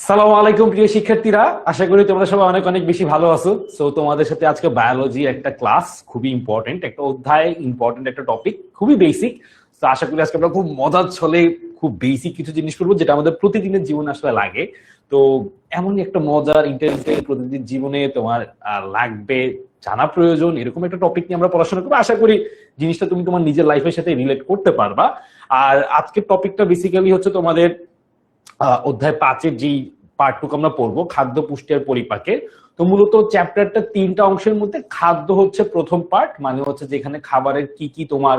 সালামু আলাইকুম প্রিয় শিক্ষার্থীরা, আশা করি তোমরা সবাই অনেক অনেক বেশি ভালো আছো। সো তোমাদের সাথে আজকে বায়োলজি একটা ক্লাস, খুবই ইম্পর্টেন্ট একটা অধ্যায়, ইম্পর্টেন্ট একটা টপিক, খুবই বেসিক। তো আশা করি আজকে আমরা খুব মজার ছলে খুব বেসিক কিছু জিনিস করবো যেটা আমাদের প্রতিদিনের জীবনে আসলে লাগে। তো এমনই একটা মজার ইন্টারেস্টিং প্রতিদিন জীবনে তোমার লাগবে, জানা প্রয়োজন, এরকম একটা টপিক নিয়ে আমরা পড়াশোনা করবো। আশা করি জিনিসটা তুমি তোমার নিজের লাইফের সাথে রিলেট করতে পারবা। আর আজকের টপিকটা বেসিক্যালি হচ্ছে তোমাদের অধ্যায় 5-এর যেই পার্টটুকু আমরা পড়বো, খাদ্য পুষ্টি আর পরিপাকের। তো মূলত চ্যাপ্টারটা 3টা অংশের মধ্যে খাদ্য হচ্ছে প্রথম পার্ট, মানে হচ্ছে যেখানে খাবারের কি কি তোমার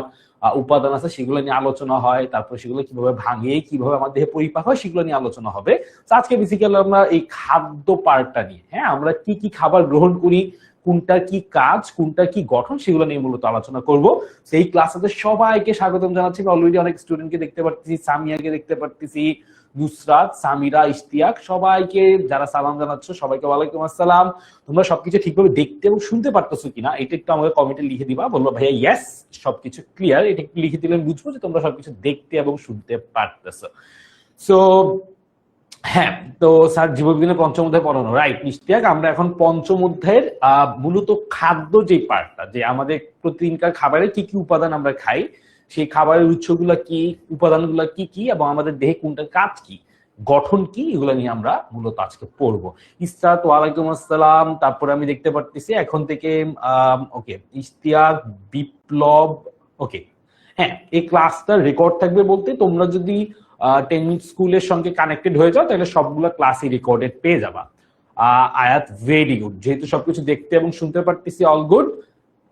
উপাদান আছে সেগুলো নিয়ে আলোচনা হয়, তারপর সেগুলো কিভাবে ভাঙে, কিভাবে আমাদের দেহে পরিপাক হয় সেগুলো নিয়ে আলোচনা হবে। আজকে বেসিক্যালি আমরা এই খাদ্য পার্টটা নিয়ে, হ্যাঁ, আমরা কি কি খাবার গ্রহণ করি, কোনটার কি কাজ, কোনটার কি গঠন, সেগুলো নিয়ে মূলত আলোচনা করব। সেই ক্লাসে সবাইকে স্বাগতম জানাচ্ছি। অলরেডি অনেক স্টুডেন্টকে দেখতে পাচ্ছি, সামিয়াকে দেখতে পাচ্ছি, নুসরাত, সামিরা, ইশতিয়াক, সবাইকে যারা সালাম জানাচ্ছ সবাইকে ওয়ালাইকুম আসসালাম। তোমরা সবকিছু ঠিকভাবে দেখতে এবং শুনতে পারতেছো কিনা এটা একটু আমাকে কমেন্টে লিখে দিবা, বলবো ভাইয়া ইয়েস সবকিছু ক্লিয়ার। এটা একটু লিখে দিলে বুঝবো যে তোমরা সবকিছু দেখতে এবং শুনতে পারতেছো। সো হ্যাঁ, তো স্যার জীববিজ্ঞানের পঞ্চম অধ্যায় পড়ানো, রাইট ইশতিয়াক? আমরা এখন পঞ্চম অধ্যায়ের মূলত খাদ্য যে পার্টটা, যে আমাদের প্রতিদিনকার খাবারে কি কি উপাদান আমরা খাই, সেই খাবারের উৎসগুলা কি, উপাদানগুলা কি কি, এবং আমাদের দেহে কোনটার কাজ কি, গঠন কি, এগুলো নিয়ে আমরা মূলত আজকে পড়বো। ইসরাত, ওয়ালাইকুম আসসালাম। তারপরে আমি দেখতে পারতেছি এখন থেকে ওকে, ইশতিয়াক, বিপ্লব, ওকে। হ্যাঁ, এই ক্লাসটা রেকর্ড থাকবে বলতে তোমরা যদি 10 স্কুলের সঙ্গে কানেক্টেড হয়ে যাও তাহলে সবগুলো ক্লাসই রেকর্ডেড পেয়ে যাবা। আয়াত, ভেরি গুড, যেহেতু সবকিছু দেখতে এবং শুনতে পারতেছি, অল গুড।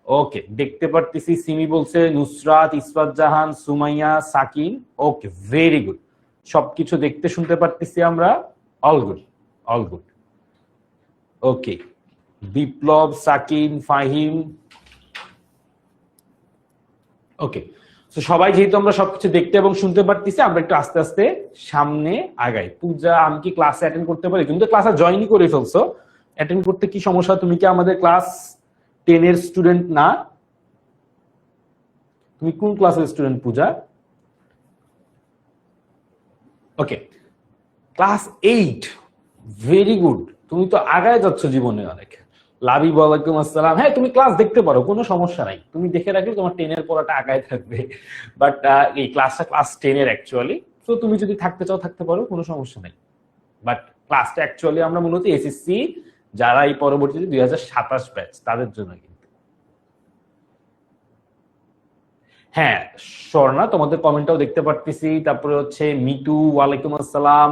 ওকে, দেখতে পারতেছি। সিমি বলছে, নুসরাত, ইসরাত জাহান, সুমাইয়া, সাকিন, ওকে, ভেরি গুড, সবকিছু দেখতে শুনতে পারতেছি আমরা, অল গুড, অল গুড। ওকে, বিপ্লব, সাকিন, ফাহিম, ওকে। তো সবাই যেহেতু আমরা সবকিছু দেখতে এবং শুনতে পারতেছি, আমরা একটু আস্তে আস্তে সামনে আগাই। পূজা, আমি কি ক্লাসে অ্যাটেন্ড করতে পারি? তুমি তো ক্লাসে জয়েনই করে ফেলছো, অ্যাটেন্ড করতে কি সমস্যা? তুমি কি আমাদের ক্লাস 10-এর স্টুডেন্ট না? তুমি কোন ক্লাসের স্টুডেন্ট পূজা? ওকে, ক্লাস 8, ভেরি গুড, তুমি তো আগায় যাচ্ছ জীবনে অনেক। লাভি, ওয়ালাইকুম আসসালাম। হ্যাঁ, তুমি ক্লাস দেখতে পারো, কোনো সমস্যা নাই, তুমি দেখে রাখলে তোমার 10-এর পড়াটা আগায় থাকবে। বাট এই ক্লাসটা ক্লাস 10-এর অ্যাকচুয়ালি, তো তুমি যদি থাকতে চাও থাকতে পারো, কোনো সমস্যা নাই। বাট ক্লাসটা অ্যাকচুয়ালি আমরা মূলত এসএসসি যারা এই পরবর্তীতে 2027 ব্যাচ তাদের জন্য কিন্তু। হ্যাঁ, স্বর্ণা, তোমাদের কমেন্টটাও দেখতে পারতেছি। তারপরে হচ্ছে মিটু, ওয়ালাইকুম আসসালাম।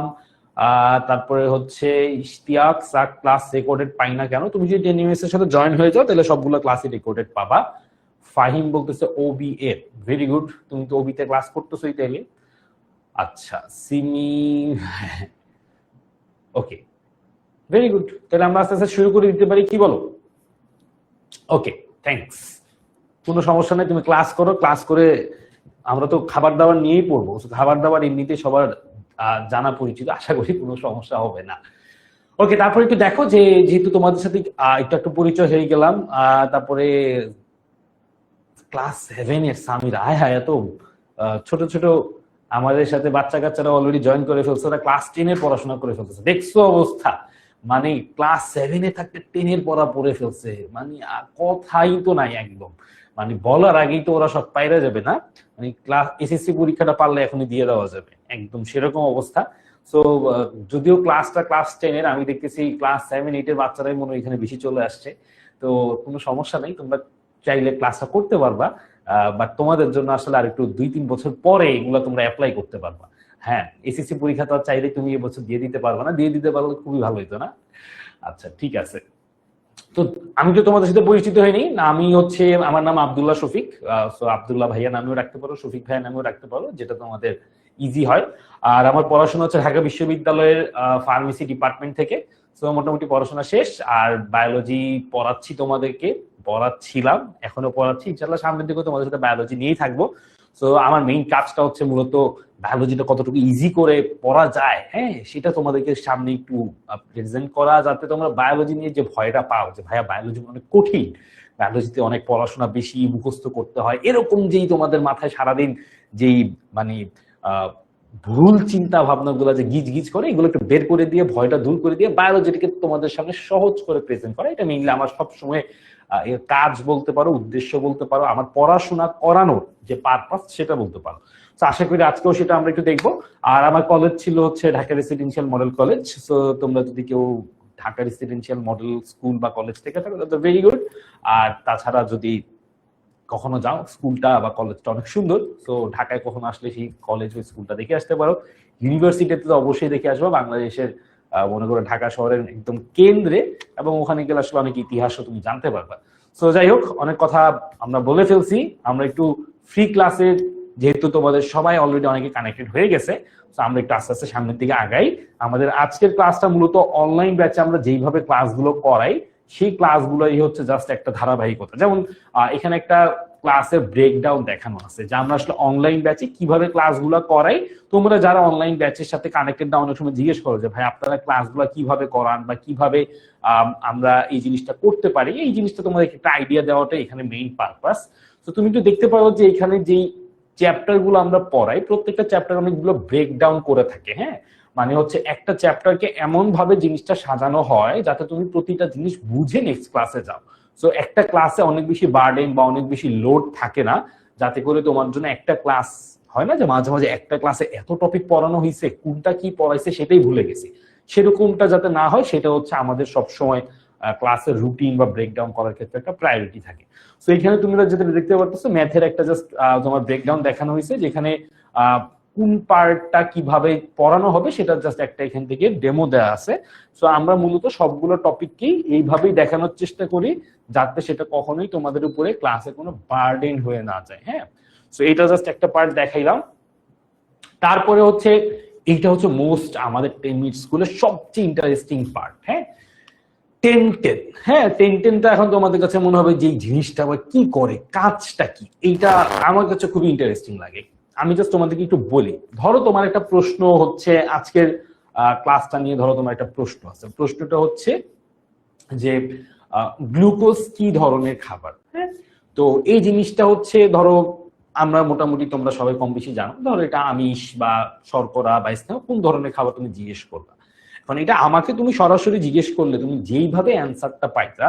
তারপরে হচ্ছে ইশতিয়াক, ক্লাস রেকর্ডেড পাই না কেন? তুমি যদি টেনিমেস এর সাথে জয়েন হয়ে যাও তাহলে সবগুলো ক্লাসই রেকর্ডেড পাবা। ফাহিম বলতেছে ওবি এ, ভেরি গুড, তুমি তো ওবিতে ক্লাস করতেছোই তাইলে। আচ্ছা, সিমি, ওকে, ভেরি গুড, তাহলে আমরা আস্তে আস্তে শুরু করে দিতে পারি, কি বলো? ওকে, থ্যাঙ্কস, কোনো সমস্যা নেই, তুমি ক্লাস করো, ক্লাস করে আমরা তো খাবার দাবার নিয়েই পড়বো, খাবার দাবার এমনিতে সবার জানা পরিচিত, আশা করি কোনো সমস্যা হবে না। ওকে, তারপরে একটু দেখো যে যেহেতু তোমাদের সাথে একটু একটু পরিচয় হয়ে গেলাম, তারপরে ক্লাস 7-এর সামিরা, হায় হায়, এত ছোট ছোট আমাদের সাথে বাচ্চা কাচ্চারা অলরেডি জয়েন করে ফেলছে, ওরা ক্লাস 10-এর পড়াশোনা করে ফেলছে, দেখছো অবস্থা? মানে ক্লাস 7-এ থাকতে 10-এর পড়া পড়ে ফেলছে, মানে কথাই তো নাই একদম, মানে বলার আগেই তো ওরা সব পাইরা যাবে না, মানে ক্লাস এসএসসি পরীক্ষাটা পারলে এখনই দিয়ে দেওয়া যাবে, একদম সেরকম অবস্থা। সো যদিও ক্লাসটা ক্লাস 10-এর, আমি দেখতেছি ক্লাস 7-8-এর বাচ্চারাই মনে হয় এখানে বেশি চলে আসছে। তো কোনো সমস্যা নেই, তোমরা চাইলে ক্লাসটা করতে পারবা, বাট তোমাদের জন্য আসলে আর একটু 2-3 বছর পরে এগুলো তোমরা অ্যাপ্লাই করতে পারবা। হ্যাঁ, এসএসসি পরীক্ষা তো চাইলে তুমি এবছর দিয়ে দিতে পারবা না, দিয়ে দিতে পারলে খুবই ভালো হতো না? আচ্ছা, ঠিক আছে। তো আমি তো তোমাদের সাথে পরিচিত হইনি, আমি হচ্ছে, আমার নাম আব্দুল্লাহ শফিক। আব্দুল্লাহ ভাইয়া নামেও রাখতে পারো, শফিক ভাইয়া নামেও রাখতে পারো, যেটা তোমাদের ইজি হয়। আর আমার পড়াশোনা হচ্ছে ঢাকা বিশ্ববিদ্যালয়ের ফার্মেসি ডিপার্টমেন্ট থেকে। তো মোটামুটি পড়াশোনা শেষ, আর বায়োলজি পড়াচ্ছি তোমাদেরকে, পড়াচ্ছিলাম, এখনো পড়াচ্ছি, ইনশাল্লাহ সামনের দিকে তোমাদের সাথে বায়োলজি নিয়েই থাকবো। তো আমার মেইন কাজটা হচ্ছে মূলত বায়োলজিটা কতটুকু ইজি করে পড়া যায়, হ্যাঁ, সেটা তোমাদেরকে সামনে একটু প্রেজেন্ট করা, যাতে তোমরা বায়োলজি নিয়ে যে ভয়টা পাও যে ভাইয়া বায়োলজি অনেক কঠিন, বায়োলজিতে অনেক পড়াশোনা বেশি, মুখস্থ করতে হয়, এরকম যেই তোমাদের মাথায় সারাদিন যেই মানে ভুল চিন্তা ভাবনাগুলো যে গিজ গিজ করে এগুলো একটু বের করে দিয়ে ভয়টা দূর করে দিয়ে বায়োলজিটাকে তোমাদের সামনে সহজ করে প্রেজেন্ট করা, এটা মেইনলি আমার সবসময় এর কাজ বলতে পারো, উদ্দেশ্য বলতে পারো, আমার পড়াশোনা করানোর যে পারপাস সেটা বলতে পারো। তো আশা করি আজকেও সেটা আমরা একটু দেখবো। আর আমার কলেজ ছিল হচ্ছে Dhaka residential model college. So তোমরা যদি কেউ ঢাকা রেসিডেন্সিয়াল মডেল স্কুল বা কলেজ থেকে থাকো তাহলে ভেরি গুড। আর তাছাড়া যদি কখনো যাও, স্কুলটা বা কলেজটা অনেক সুন্দর। তো ঢাকায় কখনো আসলে সেই কলেজ ওই স্কুলটা দেখে আসতে পারো। ইউনিভার্সিটিতে তো অবশ্যই দেখে আসবো, বাংলাদেশের মনে করো ঢাকা শহরের একদম কেন্দ্রে, এবং ওখানে গেলে আসলে অনেক ইতিহাসও তুমি জানতে পারবা। তো যাই হোক, অনেক কথা আমরা বলে ফেলছি। আমরা একটু ফ্রি ক্লাসে, যেহেতু তোমাদের সবাই অলরেডি অনেকে কানেক্টেড হয়ে গেছে, তো আমরা একটু আস্তে আস্তে সামনের দিকে আগাই। আমাদের আজকের ক্লাসটা মূলত অনলাইন ব্যাচে আমরা যেইভাবে ক্লাসগুলো করাই সেই ক্লাসগুলোই হচ্ছে জাস্ট একটা ধারাবাহিকতা। যেমন এখানে একটা ক্লাসের ব্রেকডাউন দেখানো আছে যে আমরা আসলে অনলাইন ব্যাচে কিভাবে ক্লাসগুলো করাই। তোমরা যারা অনলাইন ব্যাচের সাথে কানেক্টেড না, অনেক সময় জিজ্ঞেস করো যে ভাই আপনারা ক্লাসগুলো কিভাবে করান বা কিভাবে আমরা এই জিনিসটা করতে পারি, এই জিনিসটা তোমাদের একটা আইডিয়া দেওয়াটাই এখানে মেইন পারপাস। তো তুমি একটু দেখতে পারো যে এখানে যেই চ্যাপ্টার গুলো আমরা পড়াই, প্রত্যেকটা চ্যাপ্টার অনেকগুলো ব্রেকডাউন করে থাকে। হ্যাঁ, মানে হচ্ছে একটা চ্যাপ্টারকে এমন ভাবে জিনিসটা সাজানো হয় যাতে তুমি প্রতিটা জিনিস বুঝে নেক্সট ক্লাসে যাও। সো একটা ক্লাসে অনেক বেশি বার্ডেন বা অনেক বেশি লোড থাকে না, যাতে করে তোমার জন্য একটা ক্লাস হয় না যে মাঝে মাঝে একটা ক্লাসে এত টপিক পড়ানো হয়েছে, কোনটা কি পড়াইছে সেটাই ভুলে গেছি, সেরকমটা যাতে না হয় সেটা হচ্ছে আমাদের সবসময় ক্লাসের রুটিন বা ব্রেকডাউন করার ক্ষেত্রে একটা প্রায়োরিটি থাকে। তো এখানে তুমি যেটা দেখতে পারতেছো, ম্যাথের একটা জাস্ট তোমার ব্রেকডাউন দেখানো হয়েছে, যেখানে কোন পার্টটা কিভাবে পড়ানো হবে সেটা জাস্ট একটা এখান থেকে ডেমো দেওয়া আছে। সো আমরা মূলত সবগুলো টপিককেই এইভাবেই দেখানোর চেষ্টা করি যাতে সেটা কখনোই তোমাদের উপরে ক্লাসে কোনো বার্ডেন হয়ে না যায়। হ্যাঁ, সো এটা জাস্ট একটা পার্ট দেখাইলাম। তারপরে হচ্ছে এইটা হচ্ছে মোস্ট আমাদের 10 মিনিট স্কুলের সবচেয়ে ইন্টারেস্টিং পার্ট। হ্যাঁ, 10-10। হ্যাঁ, 10-10টা এখন তোমাদের কাছে মনে হবে যে জিনিসটা আবার কি করে, কাজটা কি, এইটা আমার কাছে খুবই ইন্টারেস্টিং লাগে। আমি জাস্ট তোমাদেরকে একটু বলি। ধরো তোমার একটা প্রশ্ন হচ্ছে, আজকের ক্লাসটা নিয়ে ধরো তোমার একটা প্রশ্ন আছে, প্রশ্নটা হচ্ছে যে গ্লুকোজ কি ধরনের খাবার। হ্যাঁ, তো এই জিনিসটা হচ্ছে ধরো আমরা মোটামুটি তোমরা সবাই কম বেশি জানো, ধরো এটা আমিষ বা শর্করা বা স্নেহ কোন ধরনের খাবার তুমি জিজ্ঞেস করবা। এখন এটা আমাকে তুমি সরাসরি জিজ্ঞেস করলে তুমি যেইভাবে অ্যান্সারটা পাইতা,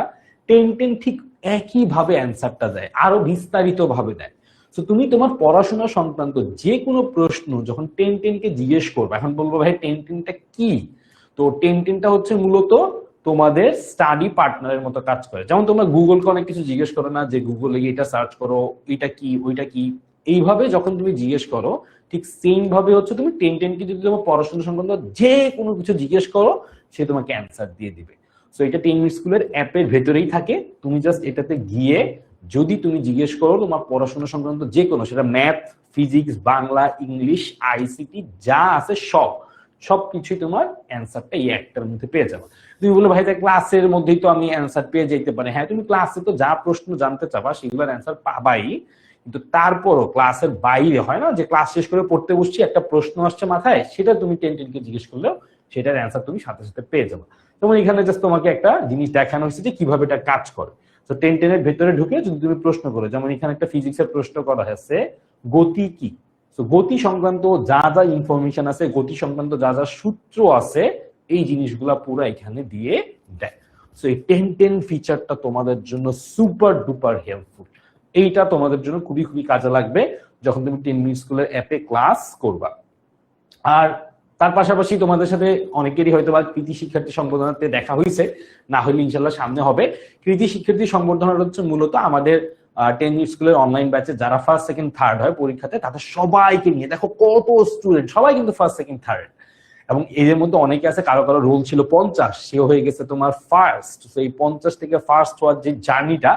10-10 ঠিক একইভাবে অ্যান্সারটা দেয়, আরো বিস্তারিত ভাবে দেয়। তো তুমি তোমার পড়াশোনা সংক্রান্ত যে কোনো প্রশ্ন যখন 10-10 কে জিজ্ঞেস করবে, এখন বলবো ভাই 10-10টা কি, তো 10-10টা হচ্ছে মূলত তোমাদের স্টাডি পার্টনারের মতো কাজ করে। যেমন তোমরা গুগলকে অনেক কিছু জিজ্ঞেস করো না, যে গুগলে এটা সার্চ করো, এটা কি ওইটা কি, এইভাবে যখন তুমি জিজ্ঞেস করো ঠিক সেম ভাবে হচ্ছে তুমি 10-10 কে যদি তোমার পড়াশোনা সংক্রান্ত যে কোনো কিছু জিজ্ঞেস করো সে তোমাকে অ্যান্সার দিয়ে দিবে। সো এটা 10 মিনিট স্কুলের অ্যাপের ভেতরেই থাকে। তুমি জাস্ট এটাতে গিয়ে যদি তুমি জিজ্ঞেস করো তোমার পড়াশোনা সংক্রান্ত যে কোনো, সেটা math, physics, Bangla, English, ICT যা আছে সবকিছুই তোমার অ্যান্সারটা এই একটার মধ্যে পেয়ে যাবে। তুমি বলো ভাই ক্লাসের মধ্যেই তো আমি অ্যান্সার পেয়ে যেতে পারি। হ্যাঁ, তুমি ক্লাসে তো যা প্রশ্ন জানতে চাবা সেগুলোর অ্যান্সার পাবাই, কিন্তু তারপরও ক্লাসের বাইরে হয় না যে ক্লাস শেষ করে পড়তে বসছি একটা প্রশ্ন আসছে মাথায়, সেটা তুমি 10-10 কে জিজ্ঞেস করলেও সেটার অ্যান্সার তুমি সাথে সাথে পেয়ে যাবে। যেমন এখানে জাস্ট তোমাকে একটা জিনিস দেখানো হয়েছে যে কিভাবে এটা কাজ করে। তো 10-10 এর ভেতরে ঢুকে যদি তুমি প্রশ্ন করো, যেমন এখানে একটা ফিজিক্সের প্রশ্ন করা হয়েছে, গতি কি। তো গতি সংক্রান্ত যা যা ইনফরমেশন আছে, গতি সংক্রান্ত যা যা সূত্র আছে, এই জিনিসগুলা পুরো এখানে দিয়ে দেয়। সো এই 10-10 ফিচারটা তোমাদের জন্য সুপার ডুপার হেল্পফুল। এইটা তোমাদের জন্য খুবই খুবই কাজে লাগবে যখন তুমি 10 মিনিট স্কুলের অ্যাপে ক্লাস করবা। আর তার পাশাপাশি তোমাদের সাথে অনেকেরই হয়তো বা কৃতি শিক্ষার্থী সংবর্ধনাতে দেখা হয়েছে, না হলে ইনশাল্লাহ সামনে হবে। কৃতি শিক্ষার্থী সংবর্ধনা হচ্ছে মূলত আমাদের 10 মিনিট স্কুলের অনলাইন ব্যাচে যারা ফার্স্ট সেকেন্ড থার্ড হয় পরীক্ষাতে, তাদের সবাইকে নিয়ে, দেখো কত স্টুডেন্ট, সবাই কিন্তু ফার্স্ট সেকেন্ড থার্ড, এবং এদের মধ্যে অনেকে আছে কারো কারো রোল ছিল 50, সেও হয়ে গেছে তোমার ফার্স্ট। তো এই 50 থেকে ফার্স্ট হওয়ার যে জার্নিটা,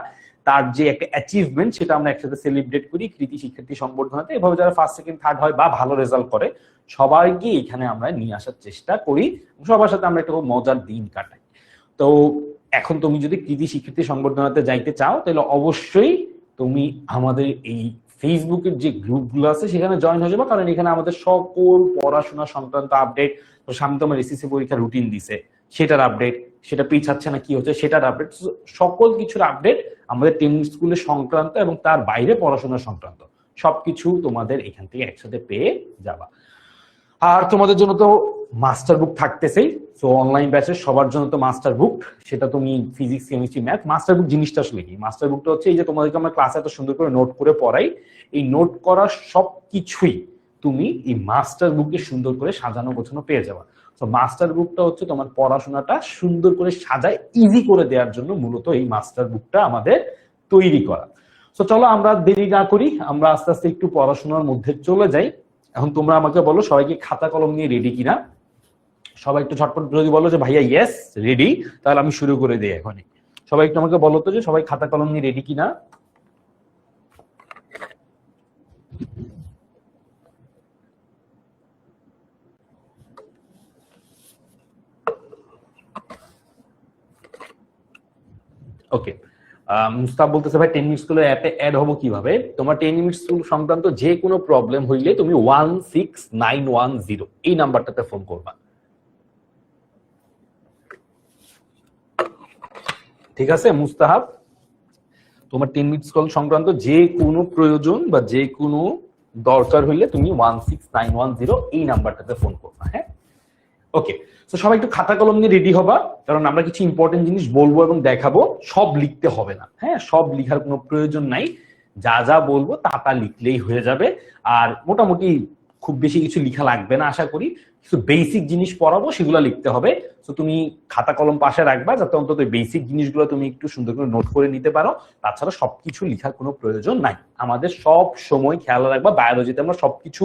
তার যে একটা অ্যাচিভমেন্ট, সেটা আমরা একসাথে সেলিব্রেট করি কৃতি শিক্ষার্থী সংবর্ধনাতে। এভাবে যারা ফার্স্ট সেকেন্ড থার্ড হয় বা ভালো রেজাল্ট করে সবাইকে এখানে আমরা নিয়ে আসার চেষ্টা করি, সবার সাথে আমরা একটা মজার দিন কাটাই। তো এখন তুমি যদি কৃতি শিক্ষার্থী সংবর্ধনাতে যাইতে চাও তাহলে অবশ্যই তুমি আমাদের এই ফেসবুকের যে গ্রুপগুলো আছে সেখানে জয়েন হয়ে যাবে, কারণ এখানে আমাদের সকল পড়াশোনা সংক্রান্ত আপডেট, তো সামনে তোমার এসএসসি পরীক্ষার রুটিন দিছে সেটার আপডেট, সেটা পিছাচ্ছে না কি হচ্ছে সেটার আপডেট, সকল কিছুর আপডেট আমাদের 10 মিনিট স্কুলের সংক্রান্ত এবং তার বাইরে পড়াশোনা সংক্রান্ত সবকিছু তোমাদের এখান থেকে একসাথে পেয়ে যাবা। আর তোমাদের জন্য তো মাস্টার বুক থাকতেছেই। সো অনলাইন ব্যাচের সবার জন্য তো মাস্টার বুক, সেটা তুমি ফিজিক্স, কেমিস্ট্রি, ম্যাথ। মাস্টার বুক জিনিসটা আসলে কি? মাস্টার বুকটা হচ্ছে এই যে তোমাদেরকে আমরা ক্লাসে এত সুন্দর করে নোট করে পড়াই, এই নোট করা সবকিছুই তুমি এই মাস্টার বুকে সুন্দর করে সাজানো গোছানো পেয়ে যাবা। তো মাস্টার বুকটা হচ্ছে তোমার পড়াশোনাটা সুন্দর করে সাজায় ইজি করে দেওয়ার জন্য মূলত এই মাস্টার বুকটা আমাদের তৈরি করা। তো চলো আমরা দেরি না করি, আমরা আস্তে আস্তে একটু পড়াশোনার মধ্যে চলে যাই। এখন তোমরা আমাকে বলো সবাইকে খাতা কলম নিয়ে রেডি কিনা? সবাই একটু ঝটপট যদি বলো যে ভাইয়া ইয়েস রেডি, তাহলে আমি শুরু করে দিই এখনই। সবাই একটু আমাকে বলো তো যে সবাই খাতা কলম নিয়ে রেডি কিনা। ওকে, মুস্তাফ বলতেছে ভাই 10 মিনিট স্কুলের অ্যাপে অ্যাড হবো কিভাবে? তোমার 10 মিনিট স্কুল সংক্রান্ত যে কোনো প্রবলেম হইলে তুমি 16910 এই নাম্বারটাতে ফোন করবা। ঠিক আছে মুস্তাহাব, তোমার 10 মিনিট স্কুল সংক্রান্ত যে কোনো প্রয়োজন বা যে কোনো দরকার হইলে তুমি 16910 এই নাম্বারটাতে ফোন করবা। হ্যাঁ, ওকে। তো সবাই একটু খাতা কলম নিয়ে রেডি হবা, কারণ আমরা কিছু ইম্পর্টেন্ট জিনিস বলবো এবং দেখাবো। সব লিখতে হবে না, হ্যাঁ, সব লিখার কোনো প্রয়োজন নাই। যা যা বলবো তা লিখলেই হয়ে যাবে। আর মোটামুটি খুব বেশি কিছু লিখা লাগবে না আশা করি। কিছু বেসিক জিনিস পড়াবো, সেগুলো লিখতে হবে। তো তুমি খাতা কলম পাশে রাখবা, যাতে অন্তত বেসিক জিনিসগুলো তুমি একটু সুন্দর করে নোট করে নিতে পারো। তাছাড়া সবকিছু লিখার কোনো প্রয়োজন নাই। আমাদের সব সময় খেয়াল রাখবা, বায়োলজিতে আমরা সবকিছু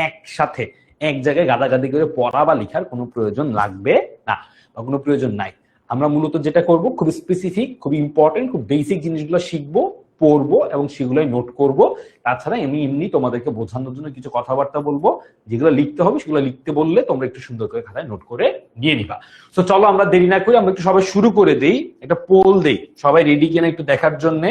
একসাথে এক জায়গায় গাদাগাদি করে পড়া বা লিখার কোনো প্রয়োজন লাগবে না বা কোনো প্রয়োজন নাই। আমরা মূলত যেটা করব, খুব স্পেসিফিক, খুব ইম্পর্টেন্ট, খুব বেসিক জিনিসগুলো শিখবো, পড়বো এবং সেগুলোই নোট করব। তাছাড়া আমি এমনি তোমাদেরকে বোঝানোর জন্য কিছু কথাবার্তা বলবো, যেগুলো লিখতে হবে সেগুলো লিখতে বললে তোমরা একটু সুন্দর করে খাতায় নোট করে নিয়ে নিবা। তো চলো আমরা দেরি না করি, আমরা একটু সবাই শুরু করে দেই। একটা পোল দেই, সবাই রেডি কিনা একটু দেখার জন্য,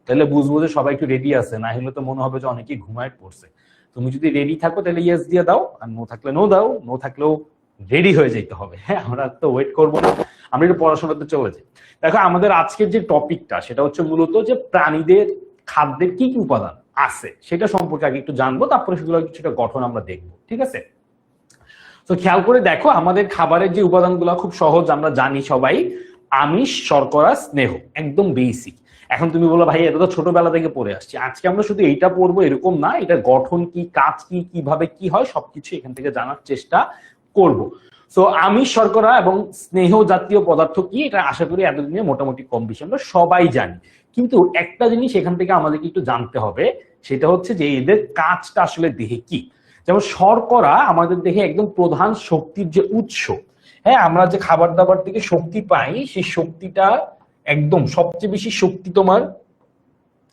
তাহলে বুঝবো যে সবাই একটু রেডি আছে। না হলে তো মনে হবে যে অনেকেই ঘুমায় পড়ছে। তুমি যদি রেডি থাকো তাহলে ইয়েস দিয়ে দাও, আর নো থাকলে নো দাও। নো থাকলেও রেডি হয়ে যেতে হবে। হ্যাঁ, আমরা তো ওয়েট করবো না, আমরা একটু পড়াশোনাতে চলে যাই। দেখো, আমাদের আজকের যে টপিকটা সেটা হচ্ছে মূলত যে প্রাণীদের খাদ্যের কি কি উপাদান আছে সেটা সম্পর্কে আগে একটু জানবো, তারপরে সেগুলো কিছুটা গঠন আমরা দেখবো। ঠিক আছে, তো খেয়াল করে দেখো, আমাদের খাবারের যে উপাদানগুলো খুব সহজ, আমরা জানি সবাই। আমিষ, শর্করা, স্নেহ, একদম বেসিক। এখন তুমি বলো ভাই এটা তো ছোটবেলা থেকে পড়ে আসছি, আজকে আমরা শুধু এইটা পড়বো এরকম না, এটা গঠন কি, কাজ কি, কিভাবে কি হয় সবকিছু এখান থেকে জানার চেষ্টা করব। তো আমিষ, শর্করা এবং স্নেহ জাতীয় পদার্থ কি, এটা আশা করি এতদিনে মোটামুটি কম বেশি আমরা সবাই জানি। কিন্তু একটা জিনিস এখান থেকে আমাদেরকে একটু জানতে হবে, সেটা হচ্ছে যে এদের কাজটা আসলে দেহে কি। যেমন শর্করা আমাদের দেহে একদম প্রধান শক্তির যে উৎস। হ্যাঁ, আমরা যে খাবার দাবার থেকে শক্তি পাই, সেই শক্তিটা একদম সবচেয়ে বেশি শক্তি তোমার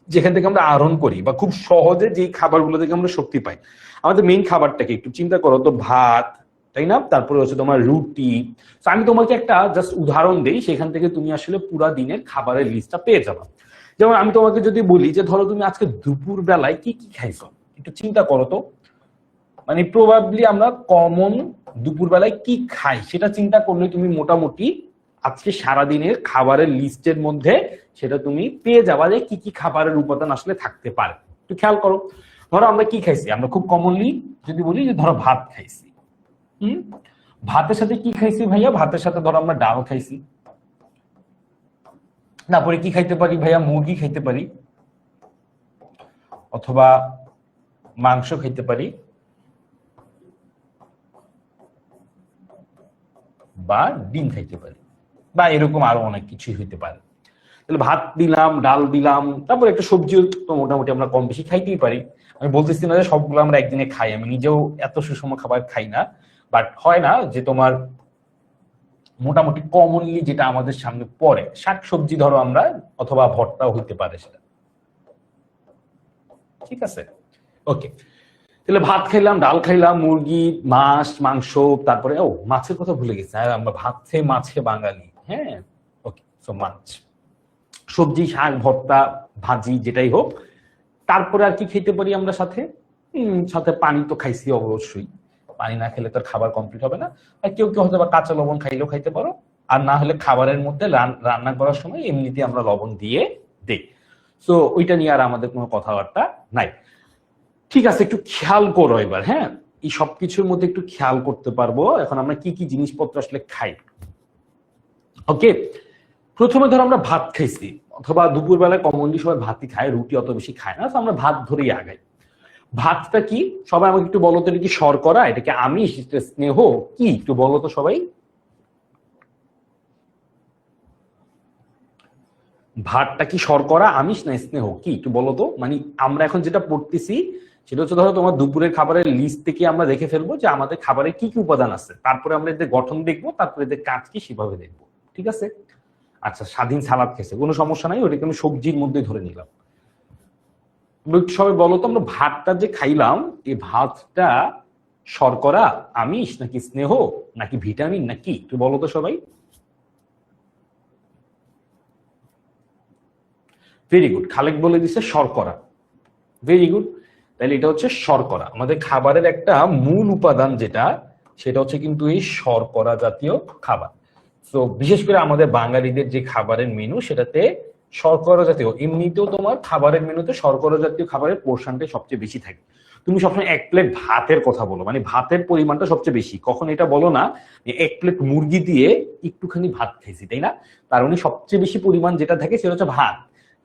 যেখান থেকে আমরা আহরণ করি বা খুব সহজে যে খাবারগুলো থেকে আমরা শক্তি পাই। আমাদের মেইন খাবারটাকে একটু চিন্তা করো তো, ভাত, তাই না? তারপরে হচ্ছে তোমার রুটি। আমি তোমাকে একটা জাস্ট উদাহরণ দেই, সেখান থেকে তুমি আসলে পুরা দিনের খাবারের লিস্টটা পেয়ে যাবে। যেমন আমি তোমাকে যদি বলি যে ধরো তুমি আজকে দুপুর বেলায় কি কি খাইছো, একটু চিন্তা করো তো। মানে প্রবাবলি আমরা কমন দুপুর বেলায় কি খাই সেটা চিন্তা করলে তুমি মোটামুটি আজকে সারাদিনের খাবারের লিস্টের মধ্যে সেটা তুমি পেয়ে যাবা যে কি কি খাবারের উপাদান আসলে থাকতে পারে। একটু খেয়াল করো, ধরো আমরা কি খাইছি, আমরা খুব কমনলি যদি বলি যে ধরো ভাত খাইছি। ভাতের সাথে কি খাইছি ভাইয়া? ভাতের সাথে ধরো আমরা ডাল খাইছি। না পরে কি খাইতে পারি ভাইয়া? মুরগি খাইতে পারি, অথবা মাংস খাইতে পারি, বা ডিম খাইতে পারি, বা এরকম আরো অনেক কিছুই হইতে পারে। তাহলে ভাত দিলাম, ডাল দিলাম, তারপর একটা সবজিও তো মোটামুটি আমরা কম বেশি খাইতেই পারি। আমি বলতেছি না যে সবগুলো আমরা একদিনে খাই, আমি নিজেও এত সুষম খাবার খাই না, বাট হয় না যে তোমার মোটামুটি কমনলি যেটা আমাদের সামনে পড়ে, শাক সবজি ধরো আমরা, অথবা ভর্তাও হইতে পারে সেটা। ঠিক আছে, ওকে। তাহলে ভাত খাইলাম, ডাল খাইলাম, মুরগি, মাছ, মাংস, তারপরে ও মাছের কথা ভুলে গেছি, আমরা ভাতে মাছে বাঙালি। হ্যাঁ, ওকে, সো মাছ, সবজি, শাক, ভর্তা, ভাজি, যেটাই হোক। তারপরে আর কি খেতে পারি আমরা সাথে? সাথে পানি তো খাইছি অবশ্যই, পানি না খেলে তো খাবার কমপ্লিট হবে না। আর কেউ কেউ হয়তো বা কাঁচা লবণ খাইলেও খাইতে পারো, আর না হলে খাবারের মধ্যে রান্না করার সময় এমনিতে আমরা লবণ দিয়ে দেই। তো ওইটা নিয়ে আর আমাদের কোনো কথাবার্তা নাই। ঠিক আছে, একটু খেয়াল করো এবার। হ্যাঁ, এই সবকিছুর মধ্যে একটু খেয়াল করতে পারবো এখন আমরা কি কি জিনিসপত্র আসলে খাই। ওকে, প্রথমে ধরো আমরা ভাত খাইছি, অথবা দুপুরবেলায় কমনলি সবাই ভাতই খায়, রুটি অত বেশি খায় না, তো আমরা ভাত ধরেই আগাই। ভাতটা কি সবাই আমাকে একটু বলো তো, এটা কি শর্করা, এটা কি আমিষ, এটা স্নেহ, কি একটু বলো তো সবাই। ভাতটা কি শর্করা, আমিষ না স্নেহ, কি একটু বলো তো। মানে আমরা এখন যেটা পড়তেছি সেটা হচ্ছে ধরো তোমার দুপুরের খাবারের লিস্ট থেকে আমরা দেখে ফেলবো যে আমাদের খাবারে কি কি উপাদান আছে, তারপরে আমরা এদের গঠন দেখবো, তারপরে এদের কাজ কি সেভাবে দেখবো, ঠিক আছে। আচ্ছা, স্বাধীন সালাদ খেয়েছে, কোনো সমস্যা নাই, ওটাকে আমি সবজির মধ্যে ধরে নিলাম। সবাই বলো তো, আমরা ভাতটা যে খাইলাম এই ভাতটা শর্করা, আমিষ, নাকি স্নেহ, নাকি ভিটামিন, নাকি একটু বলো তো সবাই। ভেরি গুড, খালেক বলে দিচ্ছে শর্করা, ভেরি গুড। তাহলে এটা হচ্ছে শর্করা, আমাদের খাবারের একটা মূল উপাদান যেটা, সেটা হচ্ছে কিন্তু এই শর্করা জাতীয় খাবার। তো বিশেষ করে আমাদের বাঙালিদের যে খাবারের মেনু সেটাতে শর্করা জাতীয়, এমনিতেও তোমার খাবারের মেনুতে শর্করা জাতীয় খাবারের পোর্শনটাই সবচেয়ে বেশি থাকে। তুমি সবসময় এক প্লেট ভাতের কথা বলো, মানে ভাতের পরিমাণটা সবচেয়ে বেশি, কখন এটা বলো না যে এক প্লেট মুরগি দিয়ে একটুখানি ভাত খাইছি, তাই না। তার মানে সবচেয়ে বেশি পরিমাণ যেটা থাকে সেটা হচ্ছে ভাত,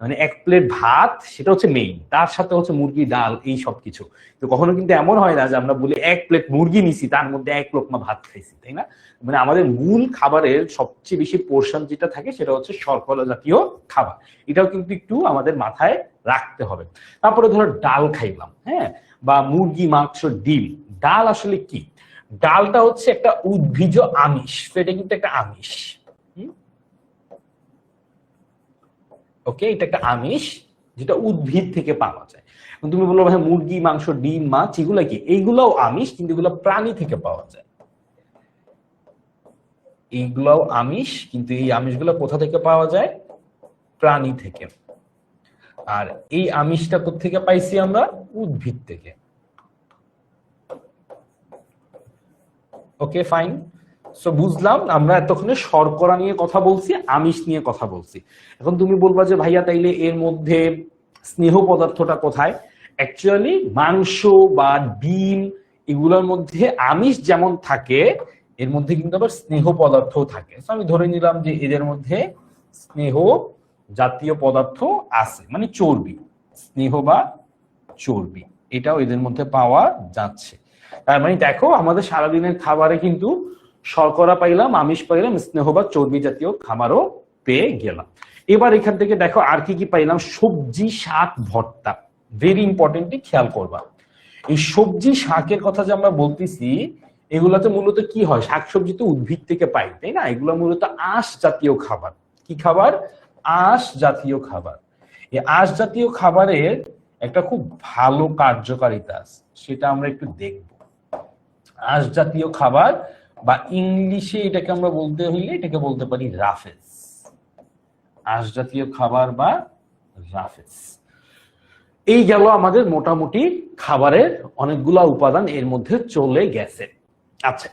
মানে এক প্লেট ভাত সেটা হচ্ছে মেইন, তার সাথে হচ্ছে মুরগি, ডাল, এই সব কিছু। তো কখনো কিন্তু এমন হয় না যে আমরা বলি এক প্লেট মুরগি নিছি তার মধ্যে এক লোকমা ভাত খাইছি, তাই না। মানে আমাদের মূল খাবারের সবচেয়ে বেশি পোর্শন যেটা থাকে সেটা হচ্ছে শর্করা জাতীয় খাবার, এটাও কিন্তু একটু আমাদের মাথায় রাখতে হবে। তারপরে ধরো ডাল খাইলাম, হ্যাঁ, বা মুরগি, মাংস, ডিম। ডাল আসলে কি, ডালটা হচ্ছে একটা উদ্ভিজ আমিষ, এটা কিন্তু একটা আমিষ। ওকে, এটা একটা আমিষ যেটা উদ্ভিদ থেকে পাওয়া যায়। তুমি বললো ভাই মুরগি, মাংস, ডিম, মাছ এগুলা কি, এইগুলাও আমিষ, কিন্তু এগুলো প্রাণী থেকে পাওয়া যায়। এইগুলাও আমিষ, কিন্তু এই আমিষগুলো কোথা থেকে পাওয়া যায়, প্রাণী থেকে। আর এই আমিষটা কোত্থেকে পাইছি আমরা, উদ্ভিদ থেকে। ওকে ফাইন, সো বুঝলাম আমরা এতক্ষণে শর্করা নিয়ে কথা বলছি, আমিষ নিয়ে কথা বলছি। এখন তুমি বলবা যে ভাইয়া তাইলে এর মধ্যে স্নেহ পদার্থটা কোথায়। অ্যাকচুয়ালি মাংস বা ডিম এগুলোর মধ্যে আমিষ যেমন থাকে, এর মধ্যে কিন্তু আবার স্নেহ পদার্থও থাকে। আমি ধরে নিলাম যে এদের মধ্যে স্নেহ জাতীয় পদার্থ আছে, মানে চর্বি, স্নেহ বা চর্বি, এটাও এদের মধ্যে পাওয়া যাচ্ছে। তার মানে দেখো আমাদের সারাদিনের খাবারে কিন্তু শর্করা পাইলাম, আমিষ পাইলাম, স্নেহ বা চর্বি জাতীয় খাবারও পেয়ে গেলাম। এবার এখান থেকে দেখো আর কি কি পাইলাম, সবজি, শাক, ভর্তা। ভেরি ইম্পর্টেন্টলি খেয়াল করবা, এই সবজি শাকের কথা যে আমরা বলতেছি এগুলাতে মূলত কি হয়, শাকসবজি তো উদ্ভিদ থেকে পাই, তাই না। এগুলো মূলত আঁশ জাতীয় খাবার। কি খাবার, আঁশ জাতীয় খাবার। এই আঁশ জাতীয় খাবারের একটা খুব ভালো কার্যকারিতা আছে, সেটা আমরা একটু দেখব। আঁশ জাতীয় খাবার বা ইংলিশে এটাকে আমরা বলতে হইলে এটাকে বলতে পারি রাফেজ। আঁশ জাতীয় খাবার বা রাফেজ। এই গেল আমাদের মোটামুটি খাবারের অনেকগুলা উপাদান এর মধ্যে চলে গেছে। আচ্ছা,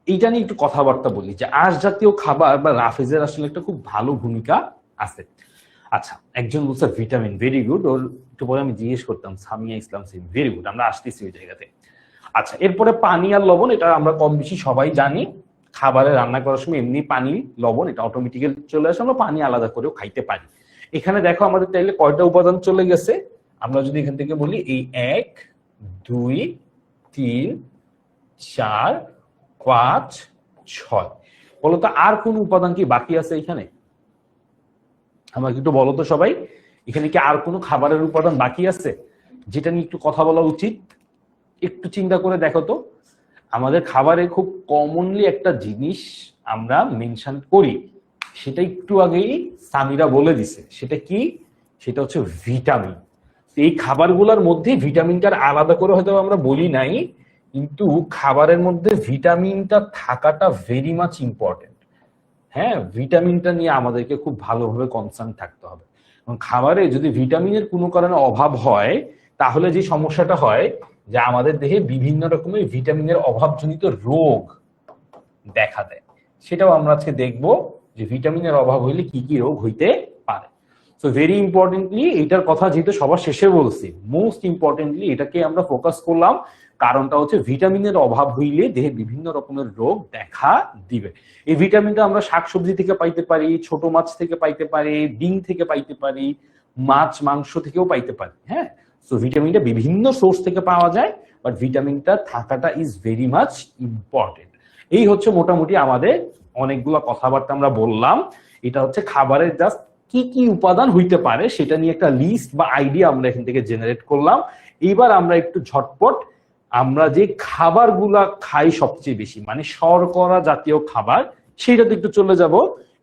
এইটা নিয়ে একটু কথাবার্তা বলি যে আঁশ জাতীয় খাবার বা রাফেজের আসলে একটা খুব ভালো ভূমিকা আছে। আচ্ছা, একজন বলছে ভিটামিন, ভেরি গুড। ওর একটু পরে আমি জিজ্ঞেস করতাম, সামিয়া ইসলাম, ভেরি গুড, আমরা আসতেছি ওই জায়গাতে। আচ্ছা, এরপরে পানি আর লবণ, এটা আমরা কম বেশি সবাই জানি। খাবারে রান্না করার সময় এমনি পানি লবণ এটা অটোমেটিক্যালি চলে আসে, আমরা পানি আলাদা করেও খাইতে পারি। এখানে দেখো আমাদের তাইলে কয়টা উপাদান চলে গেছে, আমরা যদি এখান থেকে বলি এই 1 2 3 4 5 6, বলতো আর কোন উপাদান কি বাকি আছে এখানে, আমাকে একটু বলো তো সবাই। এখানে কি আর কোনো খাবারের উপাদান বাকি আছে যেটা নিয়ে একটু কথা বলা উচিত, একটু চিন্তা করে দেখো তো। আমাদের খাবারে খুব কমনলি একটা জিনিস আমরা মেনশন করি, সেটা একটু আগেই সামিরা বলে দিছে, সেটা কি, সেটা হচ্ছে ভিটামিন। এই খাবারগুলোর মধ্যে ভিটামিনটার আলাদা করে হয়তো আমরা বলি নাই, কিন্তু খাবারের মধ্যে ভিটামিনটা থাকাটা ভেরি মাচ ইম্পর্টেন্ট। হ্যাঁ, ভিটামিনটা নিয়ে আমাদেরকে খুব ভালোভাবে কনসার্ন থাকতে হবে। খাবারে যদি ভিটামিনের কোনো কারণে অভাব হয়, তাহলে যে সমস্যাটা হয় যে আমাদের দেহে বিভিন্ন রকমের ভিটামিনের অভাবজনিত রোগ দেখা দেয়, সেটাও আমরা আজকে দেখবো যে ভিটামিনের অভাব হইলে কি কি রোগ হইতে পারে। সো ভেরি ইম্পর্টেন্টলি এটার কথা যেহেতু সবার শেষে বলছি, মোস্ট ইম্পর্টেন্টলি এটাকে আমরা ফোকাস করলাম কারণটা হচ্ছে ভিটামিনের অভাব হইলে দেহে বিভিন্ন রকমের রোগ দেখা দিবে। এই ভিটামিনটা আমরা শাকসবজি থেকে পাইতে পারি, ছোট মাছ থেকে পাইতে পারি, ডিম থেকে পাইতে পারি, মাছ মাংস থেকেও পাইতে পারি। হ্যাঁ, সো ভিটামিনটা বিভিন্ন সোর্স থেকে পাওয়া যায়, বাট ভিটামিনটা থাকাটা ইজ ভেরি মাচ ইম্পর্টেন্ট। এই হচ্ছে মোটামুটি আমাদের অনেকগুলো কথাবার্তা আমরা বললাম। এটা হচ্ছে খাবারের জাস্ট কি কি উপাদান হইতে পারে সেটা নিয়ে একটা লিস্ট বা আইডিয়া আমরা এখান থেকে জেনারেট করলাম। এবার আমরা একটু ঝটপট আমরা যে খাবারগুলা খাই সবচেয়ে বেশি, মানে শর্করা জাতীয় খাবার, সেটাতে একটু চলে যাব,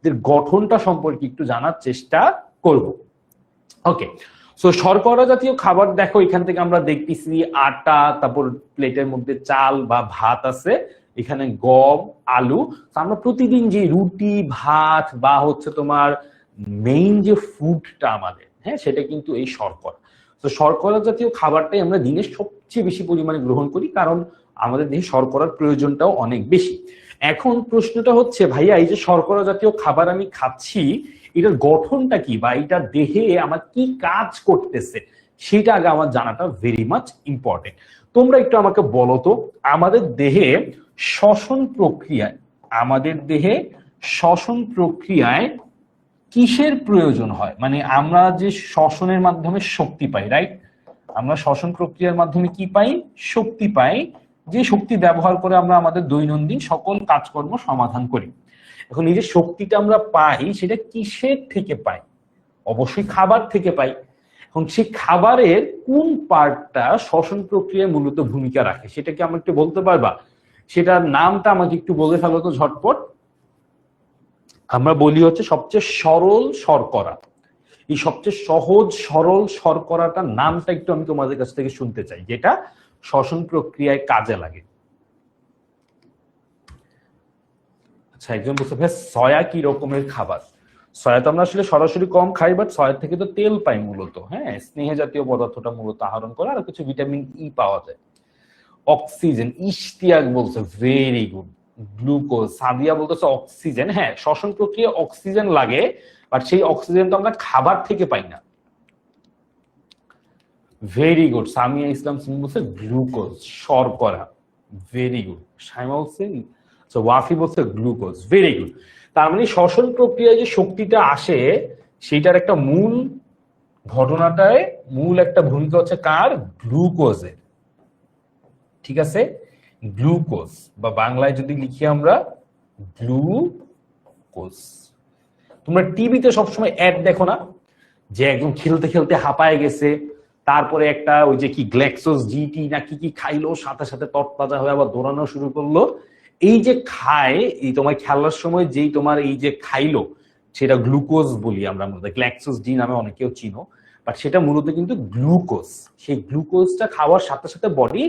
এর গঠনটা সম্পর্কে একটু জানার চেষ্টা করব। ওকে, সো শর্করা জাতীয় খাবার দেখো, এখান থেকে আমরা দেখতেছি আটা, তারপর প্লেটের মধ্যে চাল বা ভাত আছে, এখানে গম, আলু। আমরা প্রতিদিন যে রুটি ভাত বা হচ্ছে তোমার মেইন যে ফুডটা আমাদের, হ্যাঁ, সেটা কিন্তু এই শর্করা। তো শর্করা জাতীয় খাবারটাই আমরা দিনে সবচেয়ে বেশি পরিমাণে গ্রহণ করি, কারণ আমাদের দেহে শর্করার প্রয়োজনটাও অনেক বেশি। এখন প্রশ্নটা হচ্ছে, ভাইয়া এই যে শর্করা জাতীয় খাবার আমি খাচ্ছি, এটার গঠনটা কি বা এটা দেহে আমার কি কাজ করতেছে, সেটা আগে আমার জানাটা ভেরি মাচ ইম্পর্টেন্ট। তোমরা একটু আমাকে বলো তো, আমাদের দেহে শ্বসন প্রক্রিয়ায় কিসের প্রয়োজন হয়? মানে আমরা যে শ্বসনের মাধ্যমে শক্তি পাই, রাইট? আমরা শ্বসন প্রক্রিয়ার মাধ্যমে কি পাই? শক্তি পাই, যে শক্তি ব্যবহার করে আমরা আমাদের দৈনন্দিন সকল কাজকর্ম সমাধান করি। এখন এই যে শক্তিটা আমরা পাই, সেটা কিসের থেকে পাই? অবশ্যই খাবার থেকে পাই। এখন সেই খাবারের কোন পার্টটা শ্বসন প্রক্রিয়ায় মূলত ভূমিকা রাখে, সেটা কি আমাকে একটু বলতে পারবা? সেটার নামটা আমাকে একটু বলে ফেলো তো ঝটপট। আমরা বলি হচ্ছে সবচেয়ে সরল শর্করা। এই সবচেয়ে সহজ সরল শর্করাটার নামটা একটু আমি তোমাদের কাছ থেকে শুনতে চাই, যেটা শ্বসন প্রক্রিয়ায় কাজে লাগে। আচ্ছা, একজন বলছে ভাই সয়া কি রকমের খাবার? সয়া তো আমরা আসলে সরাসরি কম খাই, বাট সয়া থেকে তো তেল পাই মূলত। হ্যাঁ, স্নেহ জাতীয় পদার্থটা মূলত আহরণ করে, আর কিছু ভিটামিন ই পাওয়া যায়। অক্সিজেন, ইশতিয়াক বলছে ভেরি গুড। গ্লুকোজ, সাদিয়া বলতেছে অক্সিজেন। হ্যাঁ, শ্বসন প্রক্রিয়া অক্সিজেন লাগে, বাট সেই অক্সিজেন তো আমরা খাবার থেকে পাই না। Very good. সামিয়া ইসলাম সিং বলছে গ্লুকোজ, শর্করা। Very good. সাইমা বলছে, ওয়াফি বলছে গ্লুকোজ। Very good. তার মানে শ্বসন প্রক্রিয়ায় যে শক্তিটা আসে, সেটার একটা মূল ঘটনাটায় মূল একটা ভূমিকা হচ্ছে কার? গ্লুকোজের। ঠিক আছে, গ্লুকোজ, বা বাংলায় যদি লিখি আমরা গ্লুকোজ। তোমরা টিভিতে সবসময় অ্যাড দেখো না, যে একদম খেলতে খেলতে হাঁপায় গেছে, তারপরে একটা ওই যে কি গ্ল্যাক্সোস জিটি না কি কি খাইলো, সাথে সাথে তরতাজা হয়ে আবার দৌড়ানো শুরু করলো। এই যে খায়, এই তোমার খেলার সময় যেই তোমার এই যে খাইলো, সেটা গ্লুকোজ বলি আমরা, গ্ল্যাক্সোস জি নামে অনেকেও চিনো, বাট সেটা মূলত কিন্তু গ্লুকোজ। সেই গ্লুকোজটা খাওয়ার সাথে সাথে বডি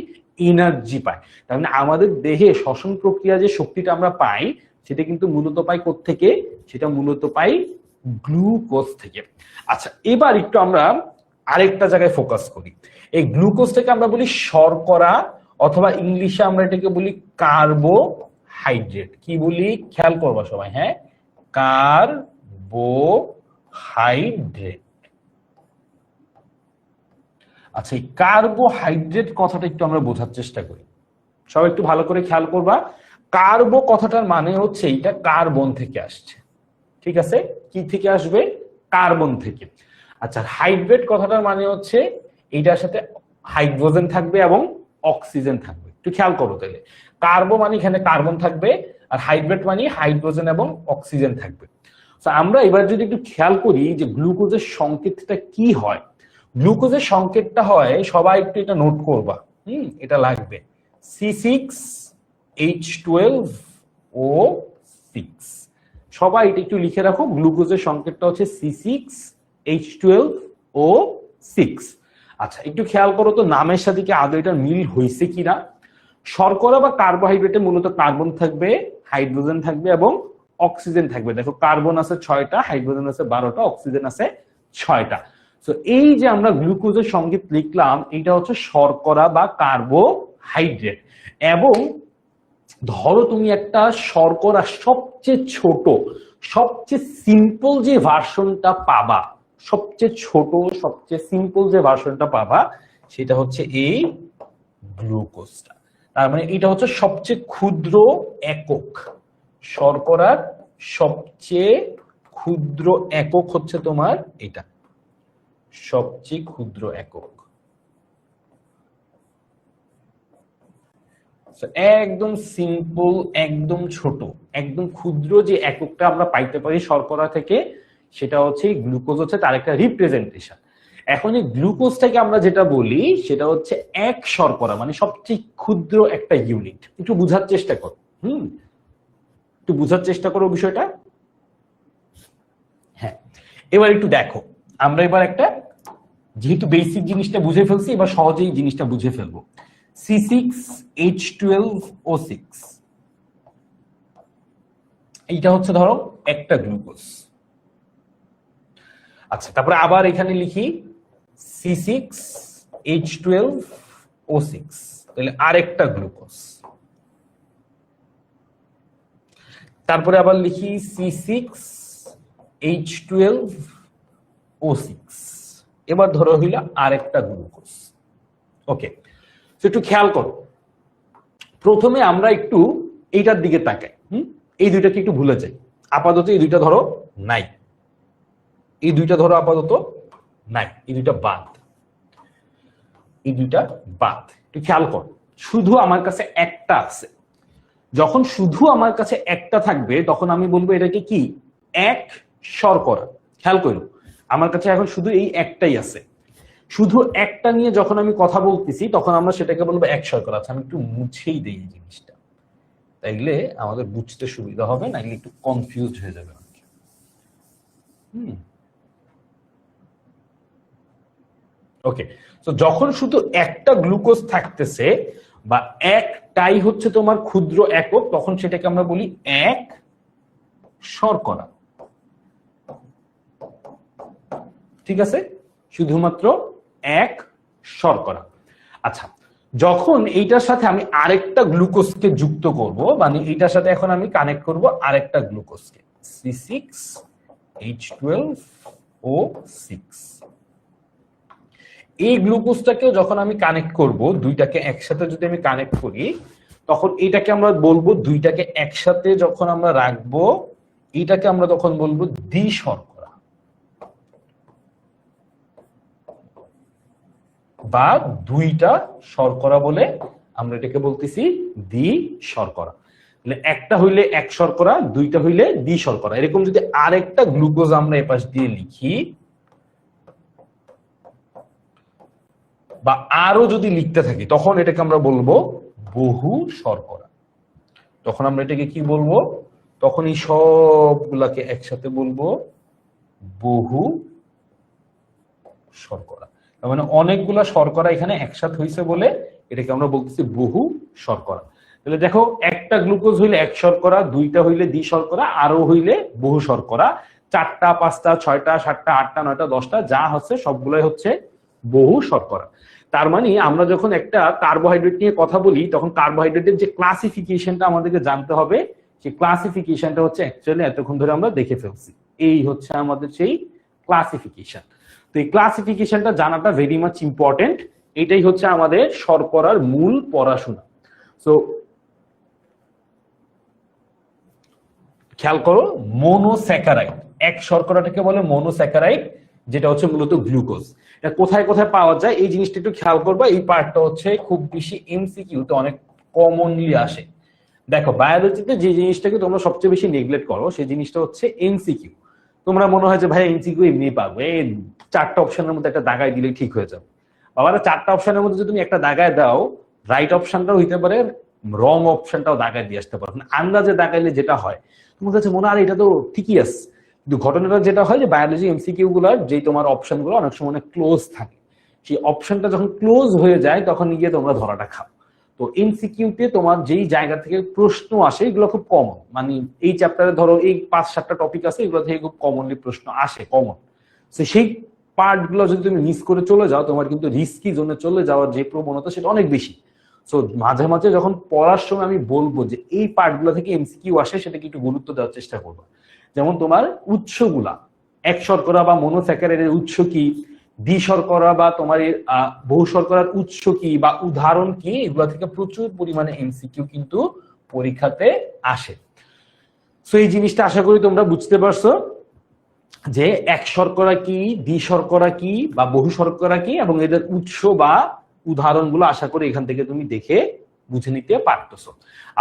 এনার্জি পায়। তার মানে আমাদের দেহে শ্বসন প্রক্রিয়া যে শক্তিটা আমরা পাই, সেটা কিন্তু মূলত পাই কোত্থেকে? সেটা মূলত পাই গ্লুকোজ থেকে। আচ্ছা, এবার একটু আমরা আরেকটা জায়গায় ফোকাস করি। এই গ্লুকোজটাকে আমরা বলি শর্করা, অথবা ইংলিশে আমরা এটাকে বলি কার্বোহাইড্রেট। কি বলি খেয়াল করবা সবাই? হ্যাঁ, কার্বোহাইড্রেট। আচ্ছা, এই কার্বোহাইড্রেট কথাটা একটু আমরা বোঝার চেষ্টা করি। সবাই একটু ভালো করে খেয়াল করবা। কার্বো কথাটার মানে হচ্ছে এটা কার্বন থেকে আসছে। ঠিক আছে, কি থেকে আসবে? কার্বন থেকে। আচ্ছা, হাইড্রেট কথাটার মানে হচ্ছে এইটার সাথে হাইড্রোজেন থাকবে এবং অক্সিজেন থাকবে। একটু খেয়াল করো তাহলে, কার্বো মানে এখানে কার্বন থাকবে, আর হাইড্রেট মানে হাইড্রোজেন এবং অক্সিজেন থাকবে। আমরা এবার যদি একটু খেয়াল করি যে গ্লুকোজের সংকেতটা কি হয়। গ্লুকোজের সংকেতটা হয়, সবাই একটু এটা নোট করবা, এটা লাগবে, C6H12O6। সবাই এটা একটু লিখে রাখো, গ্লুকোজের সংকেতটা হচ্ছে C6H12O6। আচ্ছা, একটু খেয়াল করো তো নামের সাথে কি আদৌ এটা মিল হয়েছে কিনা। শর্করা বা কার্বোহাইড্রেটে মূলত কার্বন থাকবে, হাইড্রোজেন থাকবে এবং অক্সিজেন থাকবে। দেখো, কার্বন আছে 6টা, হাইড্রোজেন আছে 12টা, অক্সিজেন আছে 6টা। তো এই যে আমরা গ্লুকোজের সংকেত লিখলাম, এটা হচ্ছে শর্করা বা কার্বোহাইড্রেট। এবং ধরো তুমি একটা শর্করা সবচেয়ে ছোট, সবচেয়ে সিম্পল যে ভার্সনটা পাবা, সবচেয়ে ছোট সবচেয়ে সিম্পল যে ভার্সনটা পাবা, সেটা হচ্ছে এই গ্লুকোজটা। তার মানে এটা হচ্ছে সবচেয়ে ক্ষুদ্র একক, শর্করার সবচেয়ে ক্ষুদ্র একক হচ্ছে তোমার এটা, সবচেয়ে ক্ষুদ্র একক। একদম সিম্পল, একদম ছোট, একদম ক্ষুদ্র যে এককটা আমরা পাইতে পারি শর্করা থেকে, সেটা হচ্ছে গ্লুকোজ, হচ্ছে তার একটা রিপ্রেজেন্টেশন। এখন এই গ্লুকোজটাকে আমরা যেটা বলি সেটা হচ্ছে এক শর্করা, মানে সবচেয়ে ক্ষুদ্র একটা ইউনিট। একটু বুঝার চেষ্টা করো, একটু বুঝার চেষ্টা করো বিষয়টা। হ্যাঁ, এবার একটু দেখো, আমরা এবার একটা, যেহেতু বেসিক জিনিসটা বুঝে ফেলছি, এবার সহজেই জিনিসটা বুঝে ফেলবো। C6H12O6, এইটা হচ্ছে ধরো একটা গ্লুকোজ। আচ্ছা, তারপরে আবার এখানে লিখি C6H12O6, তাহলে আরেকটা গ্লুকোজ। তারপরে আবার লিখি C6H12O6, এবার ধরো হইল আরেকটা গ্লুকোজ। ওকে, তো একটু খেয়াল করো, প্রথমে আমরা একটু এইটার দিকে তাকাই। এই দুইটাকে একটু ভুলে যাই, আপাতত এই দুইটা ধরো নাই, এই দুইটা ধরো আপাতত নাই, এই দুইটা বাদ, এই দুইটা বাদ। একটু খেয়াল করো, শুধু আমার কাছে একটা আছে। যখন শুধু আমার কাছে একটা থাকবে তখন আমি বলবো এটাকে কি, এক শর্করা। খেয়াল করো, আমার কাছে এখন শুধু এই একটাই আছে, শুধু একটা নিয়ে যখন আমি কথা বলতেছি তখন আমরা সেটাকে বলবো এক শর্করা। আচ্ছা, আমি একটু মুছেই দিই এই জিনিসটা, তাইলে আমাদের বুঝতে সুবিধা হবে, নাইলে একটু কনফিউজড হয়ে যাবে। ওকে, তো যখন শুধু একটা গ্লুকোজ থাকতেছে বা একটাই হচ্ছে তোমার ক্ষুদ্র একক, তখন সেটাকে আমরা বলি এক শর্করা। ঠিক আছে, শুধুমাত্র এক শর্করা। আচ্ছা, যখন এইটার সাথে আমি আরেকটা গ্লুকোজকে যুক্ত করব, মানে এইটার সাথে এখন আমি কানেক্ট করব আরেকটা গ্লুকোজকে, C6H12O6, এই গ্লুকোজটাকেও যখন আমি কানেক্ট করব, দুইটাকে একসাথে যদি আমি কানেক্ট করি, তখন এটাকে আমরা বলবো, দুইটাকে একসাথে যখন আমরা রাখবো, এটাকে আমরা তখন বলবো দ্বি-শর্করা বা দুইটা শর্করা বলে আমরা এটাকে বলতেছি দ্বি-শর্করা। একটা হইলে এক শর্করা, দুইটা হইলে দ্বি-শর্করা। এরকম যদি আরেকটা গ্লুকোজ আমরা এপাশ দিয়ে লিখি বা আরো যদি লিখতে থাকি, তখন এটাকে আমরা বলবো বহু শর্করা। তখন আমরা এটাকে কি বলবো, তখন এই সবগুলাকে একসাথে বলবো বহু শর্করা। তার মানে অনেকগুলা শর্করা এখানে একসাথে হয়েছে বলে এটাকে আমরা বলতেছি বহু শর্করা। তাহলে দেখো, একটা গ্লুকোজ হইলে এক শর্করা, দুইটা হইলে দ্বি শর্করা, আরো হইলে বহু শর্করা, চারটা, পাঁচটা, ছয়টা, সাতটা, আটটা, নয়টা, দশটা যা হচ্ছে সবগুলাই হচ্ছে বহু শর্করা। তার মানে আমরা যখন একটা কার্বোহাইড্রেট নিয়ে কথা বলি, তখন কার্বোহাইড্রেটের যে ক্লাসিফিকেশনটা আমাদেরকে জানতে হবে, সেই ক্লাসিফিকেশনটা হচ্ছে অ্যাকচুয়ালি এতক্ষণ ধরে আমরা দেখে ফেলছি। এই হচ্ছে আমাদের সেই ক্লাসিফিকেশন। তো এই ক্লাসিফিকেশনটা জানাটা ভেরি মাচ ইম্পর্টেন্ট। এটাই হচ্ছে আমাদের শর্করার মূল পড়াশোনা। সো খেয়াল করো, মনোস্যাকারাইড, এক শর্করাটাকে বলে মনোস্যাকারাইড, যেটা হচ্ছে মূলত গ্লুকোজ। এটা কোথায় কোথায় পাওয়া যায় এই জিনিসটা একটু খেয়াল করবা। এই পার্টটা হচ্ছে খুব বেশি এমসিকিউতে অনেক কমনলি আসে। দেখো, বায়োলজিতে যে জিনিসটাকে তোমরা সবচেয়ে বেশি নেগলেক্ট করো সেই জিনিসটা হচ্ছে এমসিকিউ। তোমরা মনে হয় যে ভাই এমসিকিউ এমনি পাবো, এই চারটা অপশনের মধ্যে একটা দাগায় দিলেই ঠিক হয়ে যাবে। বাবারা, চারটা অপশনের মধ্যে যদি তুমি একটা দাগায় দাও, রাইট অপশনটাও হইতে পারে, রং অপশনটাও দাগায় দিয়ে আসতে পারো। আন্দাজে দাগাইলে যেটা হয়, তোমার কাছে মনে হয় এটা তো ঠিকই আছে, কিন্তু ঘটনাটা যেটা হয় যে বায়োলজি এমসিকিউ গুলার যে তোমার অপশন গুলো অনেক সময় অনেক ক্লোজ থাকে, সেই অপশনটা যখন ক্লোজ হয়ে যায় তখন গিয়ে তোমরা ধরাটা খাও। তো এমসিকিউতে তোমার যেই জায়গা থেকে প্রশ্ন আসে এগুলো খুব কমন, মানে এই চ্যাপ্টারে ধরো এই 5-7টা টপিক আছে, এগুলো থেকে খুব কমনলি প্রশ্ন আসে, কমন। তো সেই পার্ট গুলো যদি তুমি মিস করে চলে যাও, তোমার কিন্তু রিস্কি জোনে চলে যাওয়ার যে প্রবণতা সেটা অনেক বেশি। সো মাঝে মাঝে যখন পড়ার সময় আমি বলবো যে এই পার্টগুলো থেকে এমসিকিউ আসে, সেটাকে একটু গুরুত্ব দেওয়ার চেষ্টা করবো। যেমন তোমার উৎসগুলা, এক শর্করা বা মনোস্যাকারাইডের উৎস কি, দ্বি শর্করা বা তোমার বহু শর্করার উৎস কি বা উদাহরণ কি, এগুলো থেকে প্রচুর পরিমাণে এমসিকিউ কিন্তু পরীক্ষাতে আসে। সো এই জিনিসটা আশা করি তোমরা বুঝতে পারছো যে এক শর্করা কি, দ্বি শর্করা কি বা বহু শর্করা কি, এবং এদের উৎস বা উদাহরণগুলো আশা করি এখান থেকে তুমি দেখে বুঝে নিতে পারতেছো।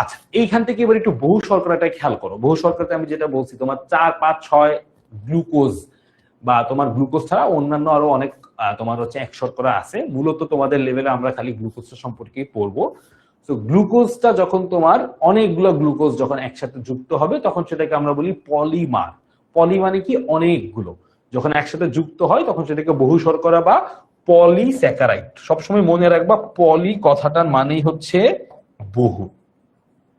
আচ্ছা, এইখান থেকে এবার একটু বহু শর্করাটা খেয়াল করো। বহু শর্করাতে আমি যেটা বলছি, তোমার 4, 5, 6 গ্লুকোজ বা তোমার গ্লুকোজ ছাড়া অন্যান্য আরো অনেক তোমার হচ্ছে এক শর্করা আছে। মূলত তোমাদের লেভেলে আমরা খালি গ্লুকোজটা সম্পর্কে পড়বো। তো গ্লুকোজটা যখন তোমার অনেকগুলো গ্লুকোজ যখন একসাথে যুক্ত হবে তখন সেটাকে আমরা বলি পলিমার। পলি মানে কি অনেকগুলো, যখন একসাথে যুক্ত হয় তখন সেটাকে বহু শর্করা বা পলিস্যাকারাইড। সবসময় মনে রাখবা পলি কথাটার মানেই হচ্ছে বহু।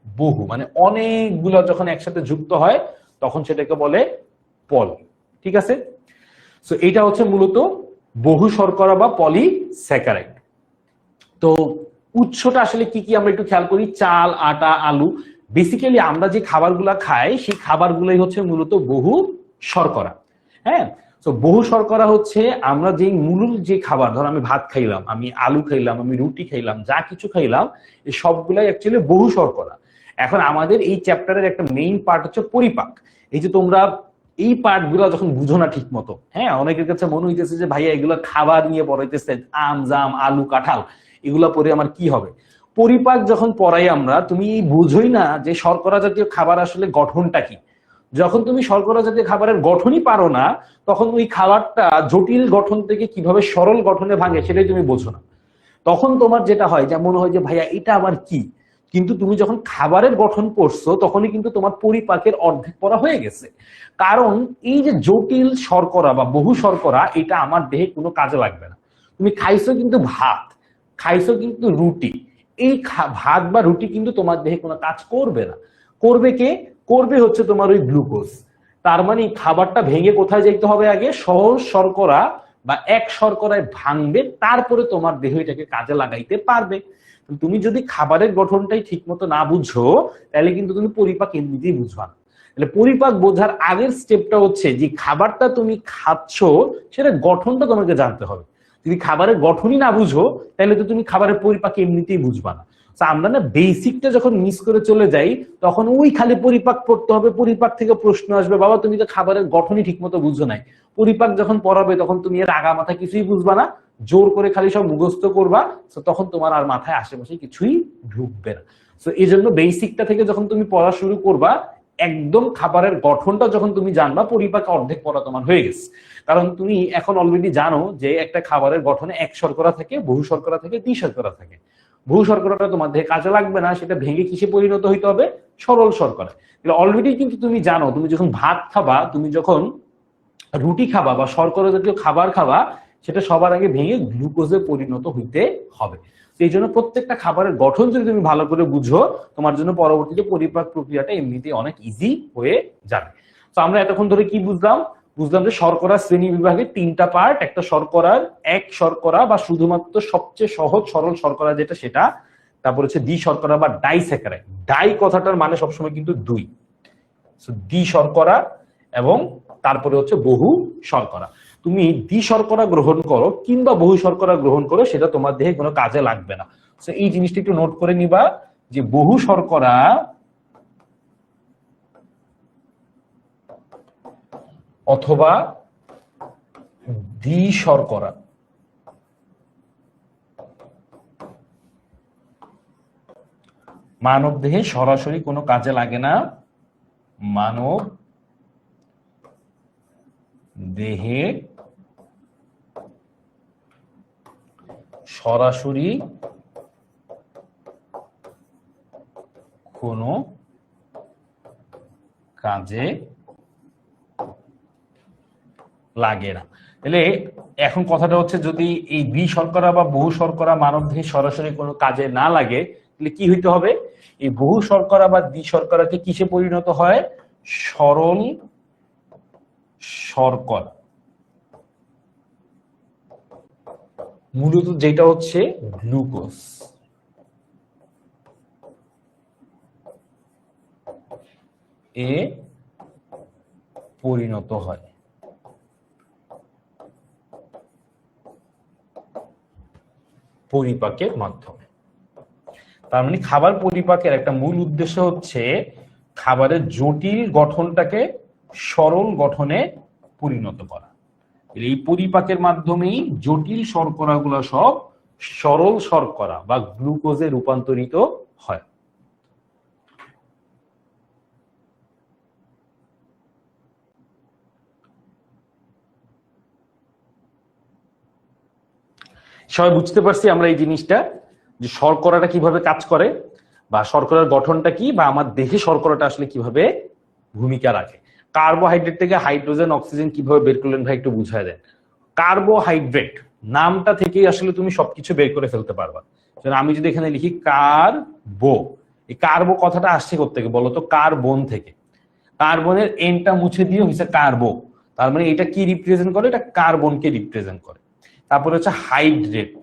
বহু মানে অনেকগুলো যখন একসাথে যুক্ত হয় তখন সেটাকে বলে পলি। ঠিক আছে, সো এটা হচ্ছে মূলত বহু শর্করা বা পলিস্যাকারাইড। তো উৎসটা আসলে কি কি আমরা একটু খেয়াল করি। চাল, আটা, আলু, বেসিক্যালি আমরা যে খাবারগুলা খাই সেই খাবারগুলোই হচ্ছে মূলত বহু শর্করা। হ্যাঁ, তো বহু শর্করা হচ্ছে আমরা যে মূল যে খাবার, ধর আমি ভাত খাইলাম, আমি আলু খাইলাম, আমি রুটি খাইলাম, যা কিছু খাইলাম, এই সবগুলাই অ্যাকচুয়ালি বহু শর্করা। এখন আমাদের এই চ্যাপ্টারের একটা মেইন পার্ট হচ্ছে পরিপাক। এই যে তোমরা এই পার্ট গুলা যখন বুঝো না ঠিক মতো, হ্যাঁ, অনেকের কাছে মনে হইতেছে যে ভাইয়া এগুলো খাবার নিয়ে পড়াইতেছে, আম, জাম, আলু, কাঁঠাল, এগুলা পরে আমার কি হবে। পরিপাক যখন পড়াই আমরা, তুমি বুঝোই না যে শর্করা জাতীয় খাবার আসলে গঠনটা কি। যখন তুমি শর্করা জাতীয় খাবারের গঠনই পারো না, তখন ওই খাবারটা জটিল গঠন থেকে কিভাবে সরল গঠনে ভাঙে সেটাই তুমি বোঝো না। তখন তোমার যেটা হয় যে মনে হয় যে ভাইয়া এটা আবার কি। কিন্তু তুমি যখন খাবারের গঠন পড়ছো তখনই কিন্তু তোমার পরিপাকের অর্ধেক পড়া হয়ে গেছে। কারণ এই যে জটিল শর্করা বা বহু শর্করা, এটা আমার দেহে কোনো কাজে লাগবে না। তুমি খাইছো কিন্তু ভাত, খাইছো কিন্তু রুটি, এই ভাত বা রুটি কিন্তু তোমার দেহে কোনো কাজ করবে না। করবে কে? করবে হচ্ছে তোমার ওই গ্লুকোজ। তার মানে খাবারটা ভেঙে কোথায় যেতে হবে, আগে সহজ শর্করা বা এক শর্করায় ভাঙবে, তারপরে তোমার দেহ এটাকে কাজে লাগাইতে পারবে। তুমি যদি খাবারের গঠনটাই ঠিক মতো না বুঝো, তাহলে কিন্তু তুমি পরিপাক এমনিতেই বুঝবা না। তাহলে পরিপাক বোঝার আগের স্টেপটা হচ্ছে যে খাবারটা তুমি খাচ্ছ সেটা গঠনটা তোমাকে জানতে হবে। যদি খাবারের গঠনই না বুঝো তাহলে তো তুমি খাবারের পরিপাক এমনিতেই বুঝবা না। আমরা না বেসিকটা যখন মিস করে চলে যাই তখন ওই খালি পরিপাক পড়তে হবে, পরিপাক থেকে প্রশ্ন আসবে, বাবা তুমি তো খাবারের গঠনই ঠিক মতো বুঝো নাই। পরিপাক যখন পড়াবে তখন তুমি এর আগা মাথা কিছুই বুঝবা না, জোর করে খালি সব মুখস্থ করবা, তখন তোমার আর মাথায় আশেপাশে কিছুই ঢুকবে না। তো এই জন্য বেসিকটা থেকে যখন তুমি পড়া শুরু করবা, একদম খাবারের গঠনটা যখন তুমি জানবা, পরিপাক অর্ধেক পড়া তোমার হয়ে গেছে। কারণ তুমি এখন অলরেডি জানো যে একটা খাবারের গঠনে এক শর্করা থাকে, বহু শর্করা থাকে, দ্বি শর্করা থাকে। বহু শর্করাটা তোমার দেহে কাজে লাগবে না, সেটা ভেঙে কিসে পরিণত হইতে হবে, সরল শর্করা। অলরেডি কিন্তু তুমি জানো, তুমি যখন ভাত খাবা, তুমি যখন রুটি খাবা বা শর্করা জাতীয় খাবার খাবা, সেটা সবার আগে ভেঙে গ্লুকোজে পরিণত হইতে হবে। এই জন্য প্রত্যেকটা খাবারের গঠন যদি তুমি ভালো করে বুঝো, তোমার জন্য পরবর্তীতে পরিপাক প্রক্রিয়াটা এমনিতেই অনেক ইজি হয়ে যাবে। তো আমরা এতক্ষণ ধরে কি বুঝলাম? বুঝলাম যে শর্করা শ্রেণী বিভাগে 3টা পার্ট। একটা শর্করার এক শর্করা বা শুধুমাত্র সবচেয়ে সহজ সরল শর্করা যেটা, সেটা। তারপর হচ্ছে দ্বি শর্করা বা ডাইস্যাকারাইড। ডাই কথাটার মানে সবসময় কিন্তু দুই। দ্বি শর্করা এবং তারপরে হচ্ছে বহু শর্করা। তুমি দ্বি শর্করা গ্রহণ করো কিংবা বহু শর্করা গ্রহণ করো, সেটা তোমার দেহে কোনো কাজে লাগবে না। এই জিনিসটা একটু নোট করে নিবা যে বহু শর্করা অথবা দ্বি শর্করা মানব দেহে সরাসরি কোনো কাজে লাগে না। মানব দেহে সরাসরি কোনো কাজে লাগে না। তাহলে এখন কথাটা হচ্ছে, যদি এই দ্বি শর্করা বা বহু শর্করা মানব দেহে সরাসরি কোনো কাজে না লাগে, তাহলে কি হইতে হবে? এই বহু শর্করা বা দ্বি শর্করাকে কিসে পরিণত হয়? সরল শর্করা। মূলত যেটা হচ্ছে গ্লুকোজ এ পরিণত হয়। পরিপাকের মাধ্যমে। তার মানে খাবার পরিপাকের একটা মূল উদ্দেশ্য হচ্ছে খাবারের জটিল গঠনটাকে সরল গঠনে পরিণত করা। এই পরিপাকের মাধ্যমেই জটিল শর্করাগুলো সব সরল শর্করা বা গ্লুকোজে রূপান্তরিত হয়। সবাই বুঝতে পারছি আমরা এই জিনিসটা, যে শর্করাটা কিভাবে কাজ করে বা শর্করার গঠনটা কি বা আমার দেহে শর্করাটা আসলে কিভাবে ভূমিকা রাখে। কার্বোহাইড্রেট থেকে হাইড্রোজেন অক্সিজেন কিভাবে বের করলেন ভাই একটু বুঝায় দেন। কার্বোহাইড্রেট নামটা থেকেই আসলে তুমি সবকিছু বের করে ফেলতে পারবা। আমি যদি এখানে লিখি কার্বো, এই কার্বো কথাটা আসছে কোত্থেকে বলতো? কার্বন থেকে। কার্বনের এনটা মুছে দিয়ে হয়েছে কার্বো, তার মানে এটা কি রিপ্রেজেন্ট করে? এটা কার্বনকে রিপ্রেজেন্ট করে। তারপরে হচ্ছে হাইড্রেট।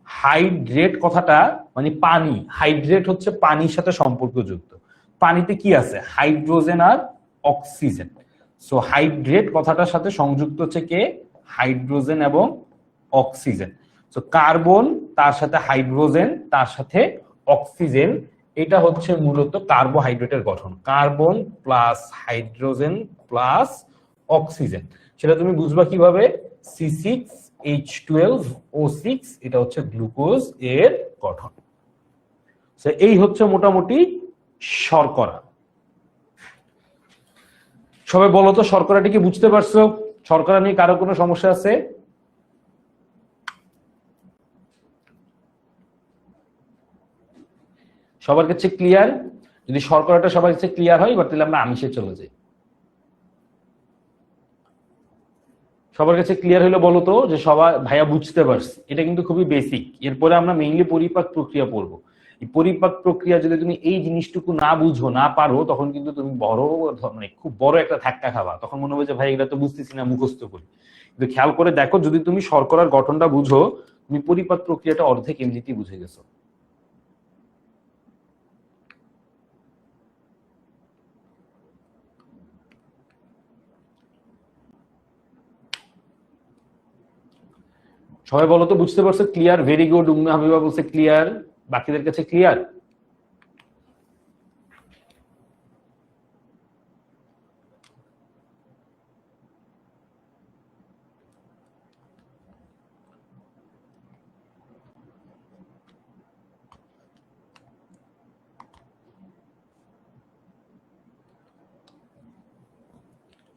হাইড্রেট কথাটা মানে পানি, হাইড্রেট হচ্ছে পানির সাথে সম্পর্কযুক্ত। পানিতে কি আছে? হাইড্রোজেন আর অক্সিজেন। সো হাইড্রেট কথাটার সাথে সংযুক্ত হচ্ছে কে? হাইড্রোজেন এবং অক্সিজেন। সো কার্বন, তার সাথে হাইড্রোজেন, তার সাথে অক্সিজেন, এটা হচ্ছে মূলত কার্বোহাইড্রেটের গঠন। Carbon plus hydrogen plus oxygen. সেটা তুমি বুঝবা কিভাবে? C6H12O6, এটা হচ্ছে গ্লুকোজ এর গঠন। এই হচ্ছে মোটামুটি শর্করা। সবাই বলো তো শর্করাটি কি বুঝতে পারছো? শর্করা নিয়ে কারো কোনো সমস্যা আছে? সবার কাছে ক্লিয়ার? যদি শর্করাটা সবার কাছে ক্লিয়ার হয়, এবার তাহলে আমরা আমিষে চলে যাই। সবার কাছে ক্লিয়ার হলো বলো তো যে সবাই ভাইয়া বুঝতে পারছি। এটা কিন্তু খুবই বেসিক। এরপরে আমরা মেইনলি পরিপাক প্রক্রিয়া পড়বো। এই পরিপাক প্রক্রিয়া যদি তুমি এই জিনিসটুকু না বুঝো, না পারো, তখন কিন্তু তুমি মানে খুব বড় একটা ধাক্কা খাবা। তখন মনে হবে যে ভাই এটা তো বুঝতেছি না, মুখস্থ করি। কিন্তু খেয়াল করে দেখো, যদি তুমি শর্করার গঠনটা বুঝো, তুমি পরিপাক প্রক্রিয়াটা অর্ধেক এমনিতেই বুঝে গেছো। সবাই বলো তো বুঝতে পারছো? Clear? Very good. Umme Habiba বলছে ক্লিয়ার। বাকিদের কাছে ক্লিয়ার?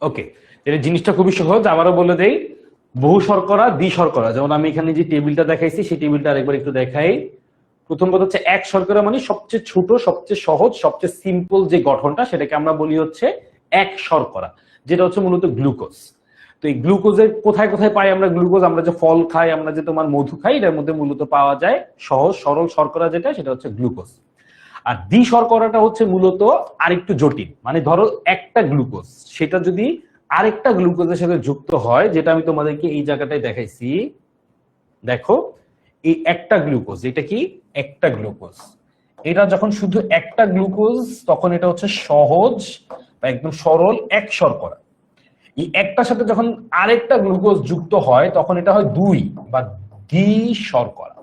ওকে, এটা জিনিসটা খুবই সহজ। আবারও বলে দেই, বহু শর্করা, দ্বি শর্করা। যেমন আমি এখানে যে টেবিলটা দেখাইছি, সেই টেবিলটা আরেকবার একটু দেখাই। প্রথম কথা হচ্ছে এক শর্করা মানে সবচেয়ে ছোট, সবচেয়ে সহজ, সবচেয়ে সিম্পল যে গঠনটা, সেটাকে আমরা বলি হচ্ছে এক শর্করা, যেটা হচ্ছে মূলত গ্লুকোজ। তো এই গ্লুকোজের কোথায় কোথায় পাই আমরা গ্লুকোজ? আমরা যে ফল খাই, আমরা যে তোমার মধু খাই, এর মধ্যে মূলত পাওয়া যায় সহজ সরল শর্করা, যেটা সেটা হচ্ছে গ্লুকোজ। আর দ্বি শর্করাটা হচ্ছে মূলত আরেকটু জটিল। মানে ধরো একটা গ্লুকোজ, সেটা যদি আরেকটা গ্লুকোজের সাথে যুক্ত হয়, যেটা আমি তোমাদেরকে এই জায়গাটায় দেখাইছি, দেখো এই একটা গ্লুকোজ, এটা কি একটা গ্লুকোজ, এটা যখন শুধু একটা গ্লুকোজ, তখন এটা হচ্ছে সহজ বা একদম সরল এক শর্করা। এই একটার সাথে যখন আরেকটা গ্লুকোজ যুক্ত হয়, তখন এটা হয় দুই বা দ্বি শর্করা।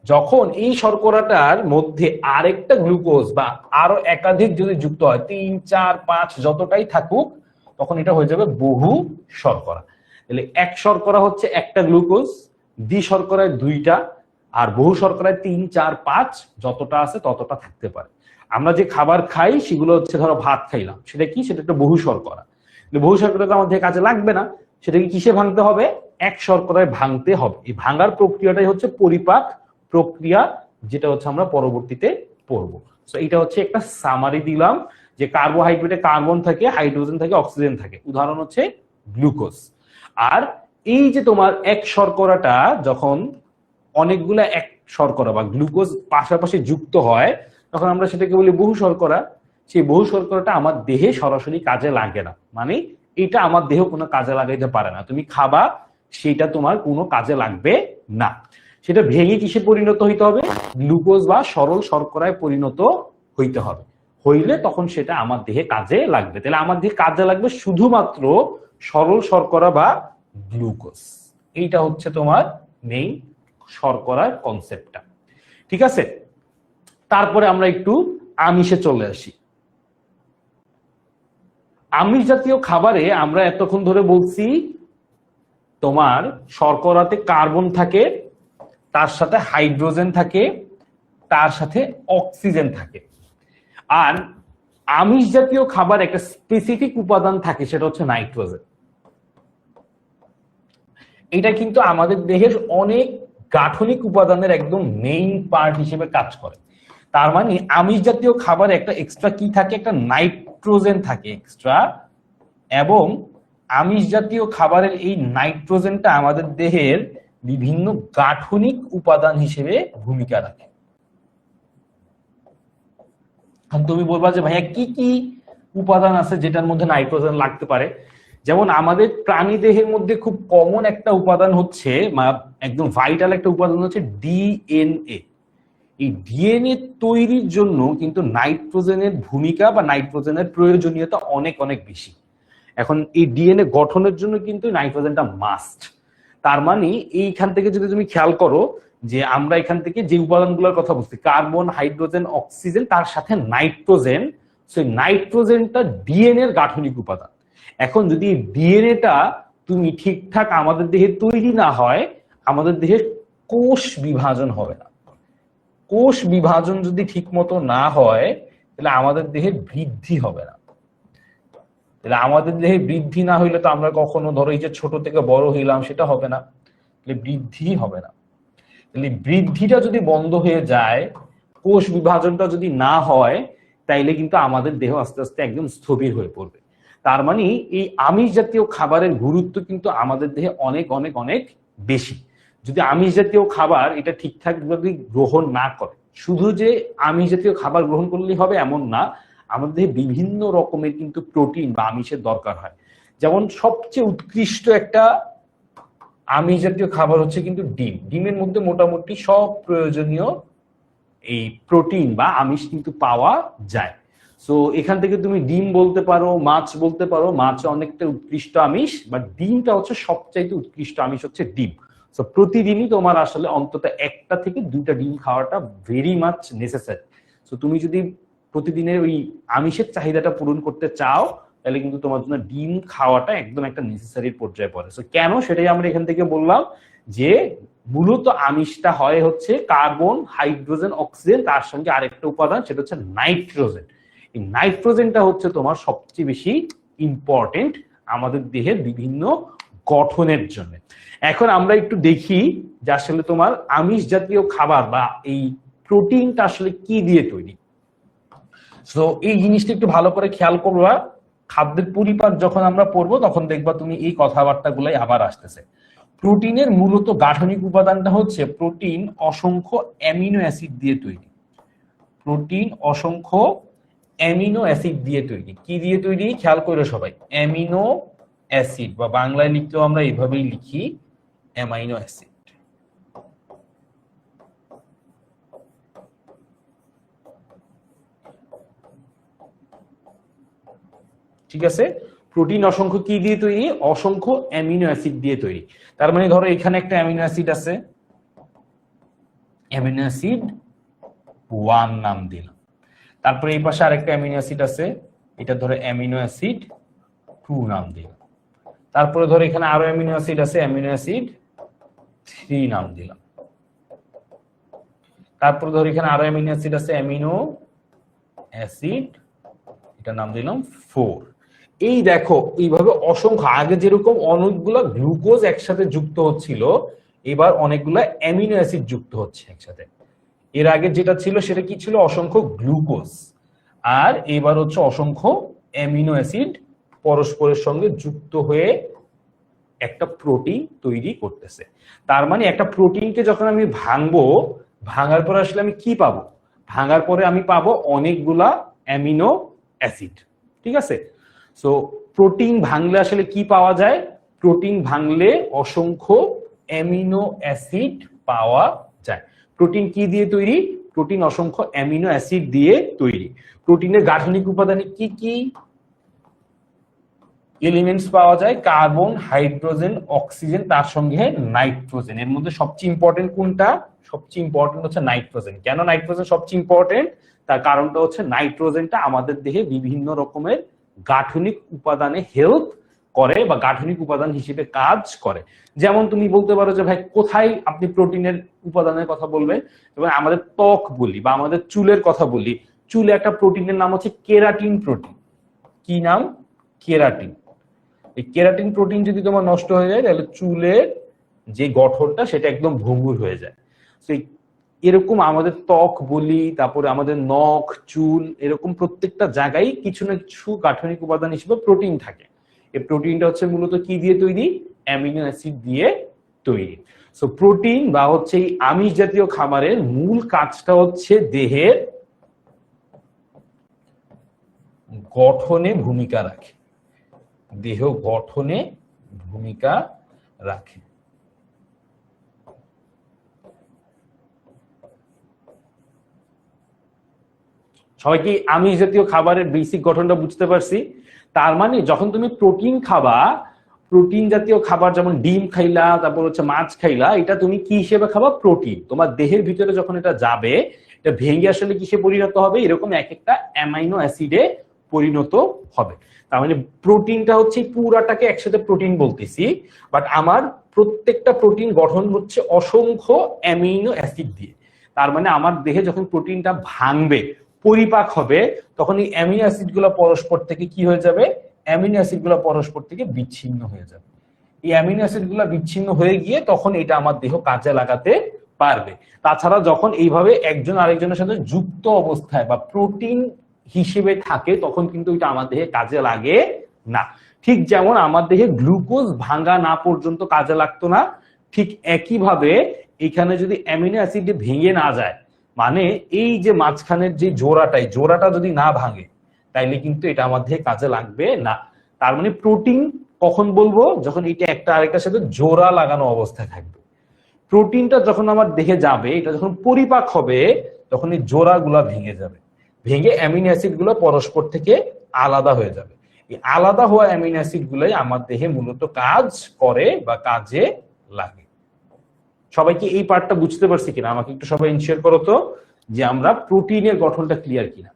যখন এই শর্করাটার মধ্যে আরেকটা গ্লুকোজ বা আরো একাধিক যদি যুক্ত হয়, 3, 4, 5 যতটাই থাকুক, তখন এটা হয়ে যাবে বহু শর্করা। তাহলে এক শর্করা হচ্ছে একটা গ্লুকোজ, দ্বি শর্করায় দুইটা, আর বহু শর্করায় 3, 4, 5 যতটা আছে ততটা থাকতে পারে। আমরা যে খাবার খাই সেগুলো হচ্ছে, ধরো ভাত খাইলাম, সেটা কি? সেটা একটা বহু শর্করা। বহু শর্করা তো আমাদের কাজে লাগবে না, সেটাকে কিসে ভাঙতে হবে? এক শর্করায় ভাঙতে হবে। এই ভাঙার প্রক্রিয়াটাই হচ্ছে পরিপাক প্রক্রিয়া, যেটা হচ্ছে আমরা পরবর্তীতে পড়বো। তো এটা হচ্ছে একটা সামারি দিলাম, যে কার্বোহাইড্রেটে কার্বন থাকে, হাইড্রোজেন থাকে, অক্সিজেন থাকে। উদাহরণ হচ্ছে গ্লুকোজ। আর এই যে তোমার এক শর্করাটা যখন অনেকগুলা এক শর্করা বা গ্লুকোজ পাশাপাশি যুক্ত হয়, তখন আমরা সেটাকে বলি বহু শর্করা। সেই বহু শর্করাটা আমার দেহে সরাসরি কাজে লাগে না, মানে এটা আমার দেহ কোনো কাজে লাগাইতে পারে না। তুমি খাবা, সেটা তোমার কোনো কাজে লাগবে না। সেটা ভেঙে কিসে পরিণত হইতে হবে? গ্লুকোজ বা সরল শর্করায় পরিণত হইতে হবে। হইলে তখন সেটা আমার দেহে কাজে লাগবে। তাহলে আমার দেহে কাজে লাগবে শুধুমাত্র সরল শর্করা বা গ্লুকোজ। এইটা হচ্ছে তোমার মেইন শর্করার কনসেপ্টটা। ঠিক আছে, তারপরে আমরা একটু আমিষে চলে আসি। আমিষ জাতীয় খাবারে আমরা এতক্ষণ ধরে বলছি তোমার শর্করাতে কার্বন থাকে, তার সাথে হাইড্রোজেন থাকে, তার সাথে অক্সিজেন থাকে। আর আমিষ জাতীয় খাবার একটা স্পেসিফিক উপাদান থাকে, সেটা হচ্ছে নাইট্রোজেন। এটা কিন্তু আমাদের দেহের অনেক গাঠনিক উপাদানের একদম মেইন পার্ট হিসেবে কাজ করে। তার মানে আমিষ জাতীয় খাবারে একটা এক্সট্রা কি থাকে, একটা নাইট্রোজেন থাকে এক্সট্রা, এবং আমিষ জাতীয় খাবারের এই নাইট্রোজেনটা আমাদের দেহের বিভিন্ন গাঠনিক উপাদান হিসেবে ভূমিকা রাখে। তুমি বলবা যে ভাইয়া কি কি উপাদান আছে যেটার মধ্যে নাইট্রোজেন লাগতে পারে? যেমন আমাদের প্রাণী দেহের মধ্যে খুব কমন একটা উপাদান হচ্ছে, একদম ভাইটাল একটা উপাদান হচ্ছে ডিএনএ। এই ডিএনএ তৈরির জন্য কিন্তু নাইট্রোজেনের ভূমিকা বা নাইট্রোজেনের প্রয়োজনীয়তা অনেক অনেক বেশি। এখন এই ডিএনএ গঠনের জন্য কিন্তু নাইট্রোজেনটা মাস্ট। তার মানে এইখান থেকে যদি তুমি খেয়াল করো যে আমরা এখান থেকে যে উপাদানগুলোর কথা বলছি, কার্বন, হাইড্রোজেন, অক্সিজেন, তার সাথে নাইট্রোজেন, সেই নাইট্রোজেনটা ডিএনএ এর গাঠনিক উপাদান। এখন যদি ডিএনএটা তুমি ঠিকঠাক আমাদের দেহে তৈরি না হয়, আমাদের দেহের কোষ বিভাজন হবে না। কোষ বিভাজন যদি ঠিক মতো না হয়, তাহলে আমাদের দেহের বৃদ্ধি হবে না। তাহলে আমাদের দেহে বৃদ্ধি না হইলে তো আমরা কখনো ধরো এই যে ছোট থেকে বড় হইলাম, সেটা হবে না, তাহলে বৃদ্ধি হবে না। তাহলে বৃদ্ধিটা যদি বন্ধ হয়ে যায়, কোষ বিভাজনটা যদি না হয়, তাইলে কিন্তু আমাদের দেহ আস্তে আস্তে একদম স্থবির হয়ে পড়বে। তার মানে এই আমিষ জাতীয় খাবারের গুরুত্ব কিন্তু আমাদের দেহে অনেক অনেক অনেক বেশি। যদি আমিষ জাতীয় খাবার এটা ঠিকঠাক ভাবে গ্রহণ না করে, শুধু যে আমিষ জাতীয় খাবার গ্রহণ করলেই হবে এমন না, আমাদের দেহে বিভিন্ন রকমের কিন্তু প্রোটিন বা আমিষের দরকার হয়। যেমন সবচেয়ে উৎকৃষ্ট একটা আমিষ জাতীয় খাবার হচ্ছে কিন্তু ডিম। ডিমের মধ্যে মোটামুটি সব প্রয়োজনীয় এই প্রোটিন বা আমিষ কিন্তু পাওয়া যায়। সো এখান থেকে তুমি ডিম বলতে পারো, মাছ বলতে পারো, মাছ অনেকটা উৎকৃষ্ট আমিষ, বাট ডিমটা হচ্ছে সবচাইতে উৎকৃষ্ট আমিষ হচ্ছে ডিম। সো প্রতিদিনই তোমার আসলে অন্তত একটা থেকে দুইটা ডিম খাওয়াটা ভেরি মাচ নেসেসারি। সো তুমি যদি প্রতিদিনের ওই আমিষের চাহিদাটা পূরণ করতে চাও, তাহলে কিন্তু তোমার জন্য ডিম খাওয়াটা একদম একটা নেসেসারি পর্যায়ে পড়ে। সো কেন, সেটাই আমরা এখান থেকে বললাম যে মূলত আমিষটা হয় হচ্ছে কার্বন, হাইড্রোজেন, অক্সিজেন, তার সঙ্গে আরেকটা উপাদান, সেটা হচ্ছে নাইট্রোজেন। এই নাইট্রোজেনটা হচ্ছে তোমার সবচেয়ে বেশি ইম্পর্টেন্ট আমাদের দেহের বিভিন্ন গঠনের জন্য। এখন আমরা একটু দেখি যে আসলে তোমার আমিষ জাতীয় খাবার বা এই প্রোটিনটা আসলে কি দিয়ে তৈরি। সো এই জিনিসটা একটু ভালো করে খেয়াল করবা। খাদ্যের পরিপাক যখন আমরা পড়বো, তখন দেখবা তুমি এই কথাবার্তাগুলাই আবার আসতেছে। প্রোটিনের মূলত গাঠনিক উপাদানটা হচ্ছে প্রোটিন অসংখ্য অ্যামিনো অ্যাসিড দিয়ে তৈরি। প্রোটিন অসংখ্য অ্যামিনো অ্যাসিড দিয়ে তৈরি। কি দিয়ে তৈরি খেয়াল করে সবাই, অ্যামিনো অ্যাসিড, বা বাংলায় লিখলেও আমরা এইভাবেই লিখি অ্যামাইনো অ্যাসিড। ঠিক আছে, প্রোটিন অসংখ্য কি দিয়ে তৈরি, অসংখ্য অ্যামিনো অ্যাসিড দিয়ে তৈরি। তার মানে ধরো এখানে একটা অ্যামিনো অ্যাসিড আছে, অ্যামিনো অ্যাসিড 1 নাম দিলাম। তারপরে এই পাশে আরেকটা অ্যামিনো অ্যাসিড আছে, এটা ধরো অ্যামিনো অ্যাসিড 2 নাম দিলাম। তারপরে ধরো এখানে আরো অ্যামিনো অ্যাসিড আছে, অ্যামিনো অ্যাসিড 3 নাম দিলাম। তারপরে ধরো এখানে আরো অ্যামিনো অ্যাসিড আছে, অ্যামিনো অ্যাসিড, এটা নাম দিলাম 4। এই দেখো এইভাবে অসংখ্য, আগে যেরকম অনেকগুলো গ্লুকোজ একসাথে যুক্ত হচ্ছিল, এবার অনেকগুলো অ্যামিনো অ্যাসিড যুক্ত হচ্ছে একসাথে। এর আগে যেটা ছিল সেটা কি ছিল, অসংখ্য গ্লুকোজ, আর এবার হচ্ছে অসংখ্য অ্যামিনো অ্যাসিড পরস্পরের সঙ্গে যুক্ত হয়ে একটা প্রোটিন তৈরি করতেছে। তার মানে একটা প্রোটিনকে যখন আমি ভাঙবো, ভাঙার পরে আসলে আমি কি পাবো, ভাঙার পরে আমি পাবো অনেকগুলা অ্যামিনো অ্যাসিড। ঠিক আছে, সো প্রোটিন ভাঙলে আসলে কি পাওয়া যায়, প্রোটিন ভাঙলে অসংখ্য অ্যামিনো অ্যাসিড পাওয়া যায়। প্রোটিন কি দিয়ে তৈরি, প্রোটিন অসংখ্য অ্যামিনো অ্যাসিড দিয়ে তৈরি। প্রোটিনের গাঠনিক উপাদানে কি কি, এলিমেন্টস পাওয়া যায় কার্বন, হাইড্রোজেন, অক্সিজেন, তার সঙ্গে নাইট্রোজেন। এর মধ্যে সবচেয়ে ইম্পর্টেন্ট কোনটা? সবচেয়ে ইম্পর্টেন্ট হচ্ছে নাইট্রোজেন। কেন নাইট্রোজেন সবচেয়ে ইম্পর্টেন্ট? তার কারণটা হচ্ছে নাইট্রোজেনটা আমাদের দেহে বিভিন্ন রকমের গাঠনিক উপাদানে হেল্প করে বা গাঠনিক উপাদান হিসেবে কাজ করে। যেমন তুমি বলতে পারো যে ভাই কোথায় আপনি প্রোটিনের উপাদানের কথা বলবেন, এবং আমাদের ত্বক বলি বা আমাদের চুলের কথা বলি, চুলে একটা প্রোটিনের নাম হচ্ছে কেরাটিন প্রোটিন। কি নাম? কেরাটিন। এই কেরাটিন প্রোটিন যদি তোমার নষ্ট হয়ে যায় তাহলে চুলের যে গঠনটা সেটা একদম ভঙ্গুর হয়ে যায়। তো এরকম আমাদের ত্বক বলি, তারপরে আমাদের নখ, চুল, এরকম প্রত্যেকটা জায়গায় কিছু না কিছু গাঠনিক উপাদান হিসেবে প্রোটিন থাকে। এই প্রোটিনটা হচ্ছে মূলত কি দিয়ে তৈরি? অ্যামিনো অ্যাসিড দিয়ে তৈরি। সো প্রোটিন বা হচ্ছে এই আমিষ জাতীয় খাবারের মূল কাজটা হচ্ছে দেহের গঠনে ভূমিকা রাখে, দেহ গঠনে ভূমিকা রাখে। সবাই কি আমিষ জাতীয় খাবারের বেসিক গঠনটা বুঝতে পারছি? তার মানে যখন তুমি প্রোটিন খাবা, প্রোটিন জাতীয় খাবার যেমন ডিম খাইলা, তারপর হচ্ছে মাছ খাইলা, এটা তুমি কি হিসেবে খাবা? প্রোটিন। তোমার দেহের ভিতরে যখন এটা যাবে, এটা ভেঙে আসলে কিসে পরিণত হবে? এরকম এক একটা অ্যামাইনো অ্যাসিডে পরিণত হবে। তার মানে প্রোটিনটা হচ্ছে পুরাটাকে একসাথে প্রোটিন বলতেছি, বাট আমার প্রত্যেকটা প্রোটিন গঠন হচ্ছে অসংখ্য অ্যামিনো অ্যাসিড দিয়ে। তার মানে আমার দেহে যখন প্রোটিনটা ভাঙবে, পরিপাক হবে, তখন এই অ্যামিনো অ্যাসিড গুলো পরস্পর থেকে কি হয়ে যাবে? অ্যামিনো অ্যাসিড গুলো পরস্পর থেকে বিচ্ছিন্ন হয়ে যাবে। এই অ্যামিনো অ্যাসিড গুলো বিচ্ছিন্ন হয়ে গিয়ে তখন এটা আমার দেহ কাজে লাগাতে পারবে। তাছাড়া যখন এইভাবে একজন আরেকজনের সাথে যুক্ত অবস্থায় বা প্রোটিন হিসেবে থাকে তখন কিন্তু এটা আমার দেহে কাজে লাগে না। ঠিক যেমন আমার দেহে গ্লুকোজ ভাঙা না পর্যন্ত কাজে লাগতো না, ঠিক একইভাবে এখানে যদি অ্যামিনো অ্যাসিড ভেঙে না যায়, মানে এই যে মাঝখানের যে জোড়াটা যদি না ভাঙে, তাইলে কিন্তু এটা আমার দেহে কাজে লাগবে না। তার মানে প্রোটিন কখন বলবো? যখন এটা একটা আরেকটার সাথে জোড়া লাগানো অবস্থায় থাকবে। প্রোটিনটা যখন আমার দেহে যাবে, এটা যখন পরিপাক হবে, তখন এই জোড়াগুলা ভেঙে যাবে, ভেঙে অ্যামিনো অ্যাসিড গুলো পরস্পর থেকে আলাদা হয়ে যাবে। এই আলাদা হওয়া অ্যামিনো অ্যাসিড গুলাই আমার দেহে মূলত কাজ করে বা কাজে লাগে। সবাইকে এই পার্টটা বুঝতে পারছি কিনা? আমাকে একটু সবাই ইনশিওর করো তো যে আমরা প্রোটিনের গঠনটা ক্লিয়ার কিনা।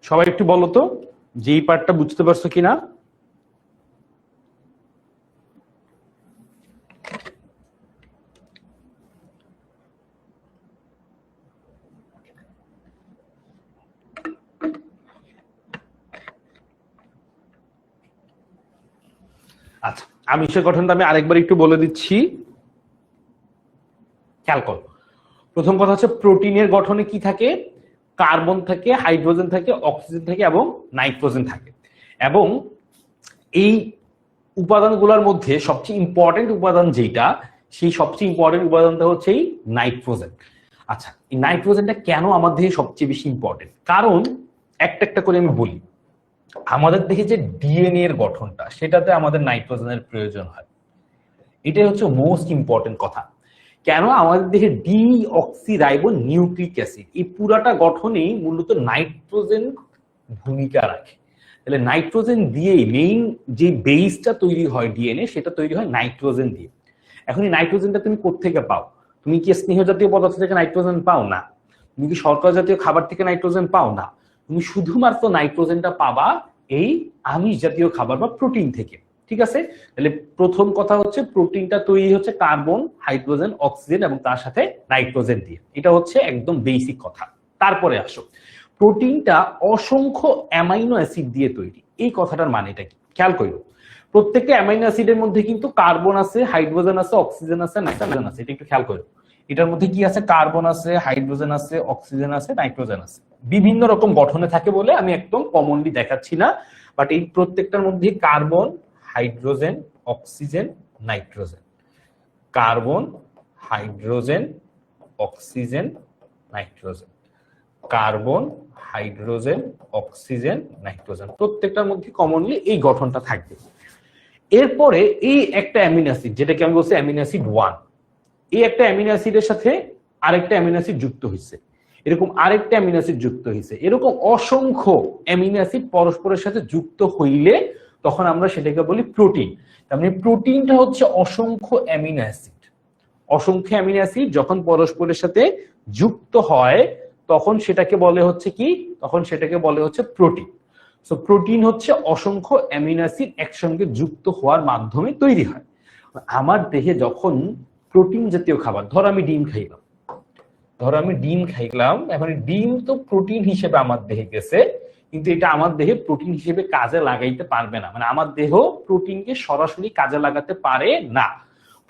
সবাই একটু বলো তো যে এই পার্টটা বুঝতে পারছো কিনা। আচ্ছা, আমিষের গঠনটা আমি আরেকবার একটু বলে দিচ্ছি, খেয়াল করো। প্রথম কথা হচ্ছে প্রোটিনের গঠনে কি থাকে? কার্বন থাকে, হাইড্রোজেন থাকে, অক্সিজেন থাকে এবং নাইট্রোজেন থাকে। এবং এই উপাদানগুলোর মধ্যে সবচেয়ে ইম্পর্টেন্ট উপাদান যেটা, সেই সবচেয়ে ইম্পর্টেন্ট উপাদানটা হচ্ছে এই নাইট্রোজেন। আচ্ছা, এই নাইট্রোজেনটা কেন আমাদের দেহে সবচেয়ে বেশি ইম্পর্টেন্ট? কারণ একটা একটা করে আমি বলি। আমাদের দেহে যে ডিএনএ এর গঠনটা, সেটাতে আমাদের নাইট্রোজেনের প্রয়োজন হয়। এটাই হচ্ছে মোস্ট ইম্পর্টেন্ট কথা। কেন? আমাদের দেহে ডিঅক্সিরাইবো নিউক্লিক অ্যাসিড, এই পুরাটা গঠনেই মূলত নাইট্রোজেন ভূমিকা রাখে। তাহলে নাইট্রোজেন দিয়েই মেইন যে বেসটা তৈরি হয় ডিএনএ, সেটা তৈরি হয় নাইট্রোজেন দিয়ে। এখন এই নাইট্রোজেনটা তুমি কোত্থেকে পাও? তুমি কি স্নেহ জাতীয় পদার্থ থেকে নাইট্রোজেন পাও? না। তুমি কি শর্করা জাতীয় খাবার থেকে নাইট্রোজেন পাও? না। তুমি শুধুমাত্র নাইট্রোজেনটা পাবা এই আমিষ জাতীয় খাবার বা প্রোটিন থেকে। ঠিক আছে? তাহলে প্রথম কথা হচ্ছে প্রোটিনটা তৈরি হচ্ছে কার্বন, হাইড্রোজেন, অক্সিজেন এবং তার সাথে নাইট্রোজেন দিয়ে। এটা হচ্ছে একদম বেসিক কথা। তারপরে আসো, প্রোটিনটা অসংখ্য অ্যামাইনো অ্যাসিড দিয়ে তৈরি। এই কথাটার মানেটা কি? খেয়াল করো, প্রত্যেকটা অ্যামাইনো অ্যাসিডের মধ্যে কিন্তু কার্বন আছে, হাইড্রোজেন আছে, অক্সিজেন আছে, নাইট্রোজেন আছে। এটা একটু খেয়াল করো। এটার মধ্যে কি আছে, কার্বন আছে, হাইড্রোজেন আছে, অক্সিজেন আছে, নাইট্রোজেন আছে, বিভিন্ন রকম গঠনে থাকে বলে আমি একদম কমনলি দেখাচ্ছি না, বাট এই প্রত্যেকটার মধ্যে carbon, hydrogen, oxygen, nitrogen, carbon, hydrogen, oxygen, nitrogen, carbon, hydrogen, oxygen, nitrogen, প্রত্যেকটার মধ্যে কমনলি এই গঠনটা থাকবে। এরপরে এই একটা অ্যামিনো অ্যাসিড, যেটাকে আমি বলছি অ্যামিনো অ্যাসিড 1, এই একটা অ্যামিনো অ্যাসিডের সাথে আরেকটা অ্যামিনো অ্যাসিড যুক্ত হয়েছে, এরকম আরেকটা অ্যামিনো অ্যাসিড যুক্ত হয়েছে, এরকম অসংখ্য অ্যামিনো অ্যাসিড পরস্পরের সাথে যুক্ত হইলে তখন আমরা সেটাকে বলি প্রোটিন। তার মানে প্রোটিনটা হচ্ছে অসংখ্য অ্যামিনো অ্যাসিড। অসংখ্য অ্যামিনো অ্যাসিড যখন পরস্পরের সাথে যুক্ত হয় তখন সেটাকে বলে হচ্ছে কি, তখন সেটাকে বলে হচ্ছে প্রোটিন। সো প্রোটিন হচ্ছে অসংখ্য অ্যামিনো অ্যাসিড একসঙ্গে যুক্ত হওয়ার মাধ্যমে তৈরি হয়। আমার দেহে যখন প্রোটিন জাতীয় খাবার, ধর আমি ডিম খাইলাম, এখন ডিম তো প্রোটিন হিসেবে আমার দেহে গেছে, কিন্তু এটা আমার দেহে প্রোটিন হিসেবে কাজে লাগাইতে পারবে না, মানে আমার দেহ প্রোটিনকে সরাসরি কাজে লাগাতে পারে না।